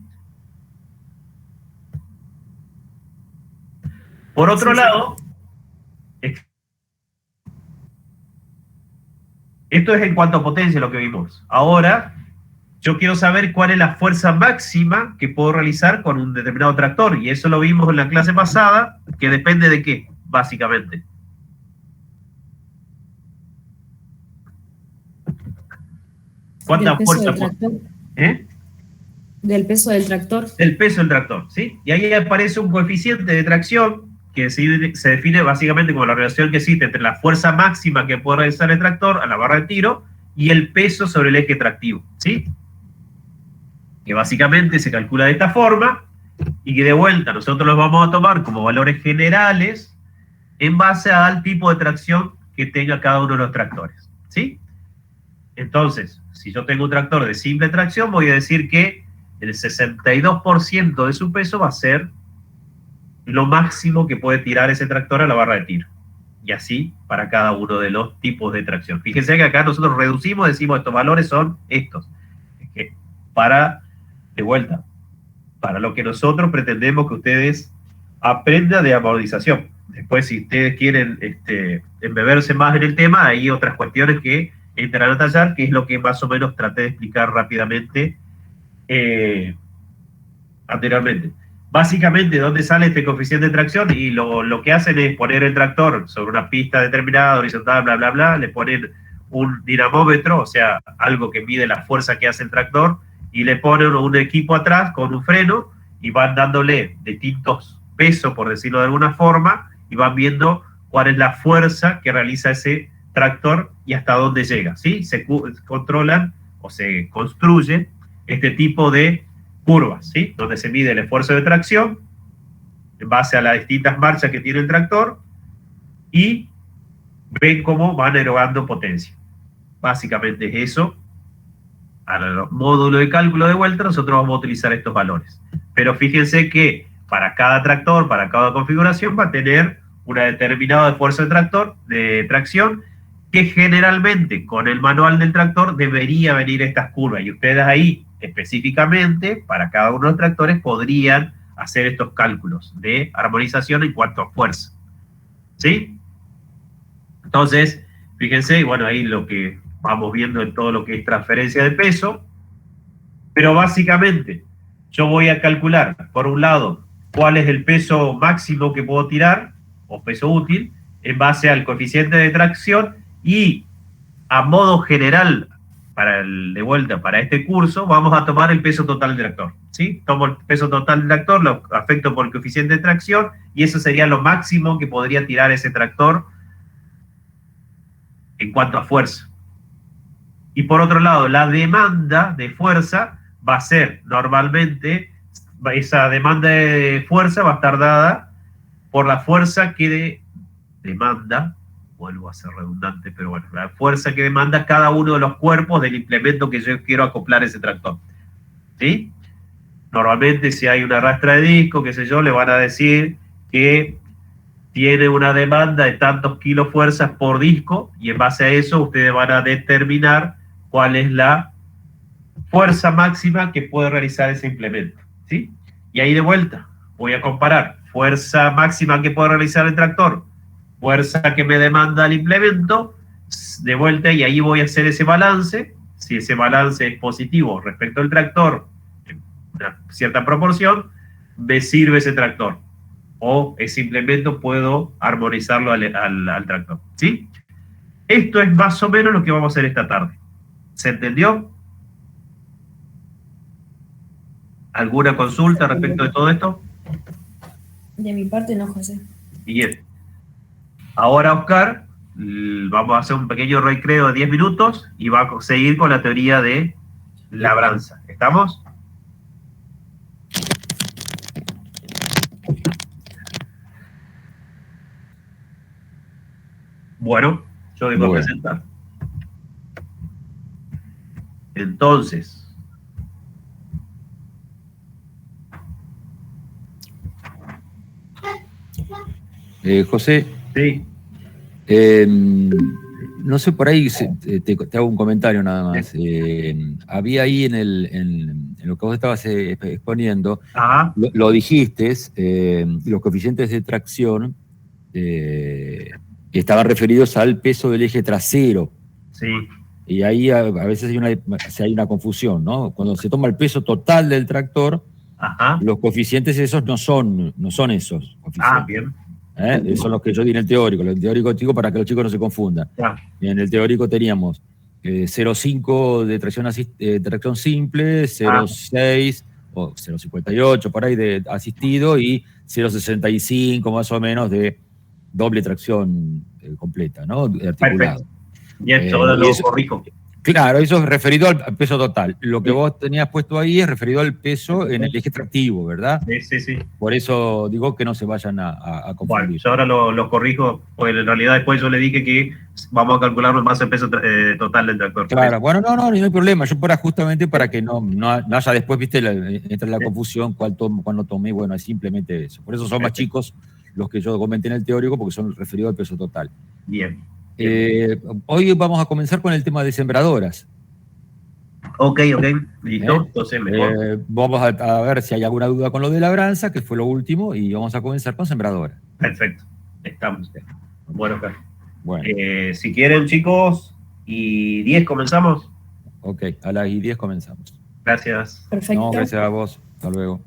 Por otro lado, esto es en cuanto a potencia lo que vimos. Ahora, yo quiero saber cuál es la fuerza máxima que puedo realizar con un determinado tractor. Y eso lo vimos en la clase pasada, que depende de qué, básicamente. ¿Cuánta fuerza? Del peso del tractor. Del peso del tractor, ¿sí? Y ahí aparece un coeficiente de tracción que se define básicamente como la relación que existe entre la fuerza máxima que puede realizar el tractor a la barra de tiro y el peso sobre el eje tractivo, ¿sí? Que básicamente se calcula de esta forma y que de vuelta nosotros los vamos a tomar como valores generales en base al tipo de tracción que tenga cada uno de los tractores, ¿sí? Entonces, si yo tengo un tractor de simple tracción, voy a decir que el 62% de su peso va a ser lo máximo que puede tirar ese tractor a la barra de tiro. Y así para cada uno de los tipos de tracción. Fíjense que acá nosotros reducimos, decimos estos valores son estos. Es que de vuelta, para lo que nosotros pretendemos que ustedes aprendan de amortización. Después, si ustedes quieren embeberse más en el tema, hay otras cuestiones que entran a tallar, que es lo que más o menos traté de explicar rápidamente anteriormente. Básicamente, ¿dónde sale este coeficiente de tracción? Y lo que hacen es poner el tractor sobre una pista determinada, horizontal, bla, bla, bla, le ponen un dinamómetro, o sea, algo que mide la fuerza que hace el tractor, y le ponen un equipo atrás con un freno, y van dándole distintos pesos, por decirlo de alguna forma, y van viendo cuál es la fuerza que realiza ese tractor y hasta dónde llega, ¿sí? Se controlan o se construye este tipo de curvas, ¿sí? Donde se mide el esfuerzo de tracción en base a las distintas marchas que tiene el tractor y ven cómo van erogando potencia. Básicamente es eso. Al módulo de cálculo de vuelta nosotros vamos a utilizar estos valores. Pero fíjense que para cada tractor, para cada configuración, va a tener una determinada fuerza de tracción, que generalmente con el manual del tractor debería venir estas curvas. Y ustedes ahí, específicamente, para cada uno de los tractores, podrían hacer estos cálculos de armonización en cuanto a fuerza. ¿Sí? Entonces, fíjense, bueno, ahí lo que vamos viendo en todo lo que es transferencia de peso. Pero básicamente, yo voy a calcular, por un lado, cuál es el peso máximo que puedo tirar, o peso útil, en base al coeficiente de tracción, y a modo general, de vuelta, para este curso, vamos a tomar el peso total del tractor, ¿sí? Tomo el peso total del tractor, lo afecto por el coeficiente de tracción, y eso sería lo máximo que podría tirar ese tractor en cuanto a fuerza. Y por otro lado, la demanda de fuerza va a ser, normalmente, esa demanda de fuerza va a estar dada por la fuerza que demanda, vuelvo a ser redundante, pero bueno, la fuerza que demanda cada uno de los cuerpos del implemento que yo quiero acoplar a ese tractor. ¿Sí? Normalmente si hay una rastra de disco, qué sé yo, le van a decir que tiene una demanda de tantos kilofuerzas por disco, y en base a eso ustedes van a determinar cuál es la fuerza máxima que puede realizar ese implemento. ¿Sí? Y ahí de vuelta voy a comparar fuerza máxima que puede realizar el tractor, fuerza que me demanda el implemento, de vuelta, y ahí voy a hacer ese balance. Si ese balance es positivo respecto al tractor, en una cierta proporción, me sirve ese tractor. O ese implemento puedo armonizarlo al tractor. ¿Sí? Esto es más o menos lo que vamos a hacer esta tarde. ¿Se entendió? ¿Alguna consulta respecto de todo esto? De mi parte no, José. Bien. Ahora, Oscar, vamos a hacer un pequeño recreo de 10 minutos y va a seguir con la teoría de labranza. ¿Estamos? Bueno, yo debo presentar. Entonces, José, sí. No sé, por ahí te hago un comentario nada más. Había ahí en lo que vos estabas exponiendo, lo dijiste, los coeficientes de tracción estaban referidos al peso del eje trasero. Sí. Y ahí a veces hay una confusión, ¿no? Cuando se toma el peso total del tractor, los coeficientes esos no son esos coeficientes. Bien. Son los que yo di en el teórico. En el teórico, digo, para que los chicos no se confundan. En el teórico teníamos 0,5 de tracción simple, 0,6 o 0,58 por ahí de asistido y 0,65 más o menos de doble tracción completa, ¿no? Articulado. Y esto lo corrijo. Claro, eso es referido al peso total. Lo que vos tenías puesto ahí es referido al peso en el eje tractivo, ¿verdad? Sí. Por eso digo que no se vayan a confundir. Bueno, yo ahora lo corrijo, porque en realidad después yo le dije que vamos a calcular más el peso total del tractor. Claro, bueno, no hay problema. Yo justamente para que no haya después, viste, entre la confusión cuando tomé, bueno, es simplemente eso. Por eso son más chicos los que yo comenté en el teórico, porque son referidos al peso total. Bien. Hoy vamos a comenzar con el tema de sembradoras. Ok, listo. Entonces mejor. Vamos a ver si hay alguna duda con lo de labranza, que fue lo último, y vamos a comenzar con sembradoras. Perfecto, estamos. Bueno, Oscar. Bueno. Si quieren, chicos, y 10 comenzamos. Ok, a las 10 comenzamos. Gracias. Perfecto. No, gracias a vos. Hasta luego.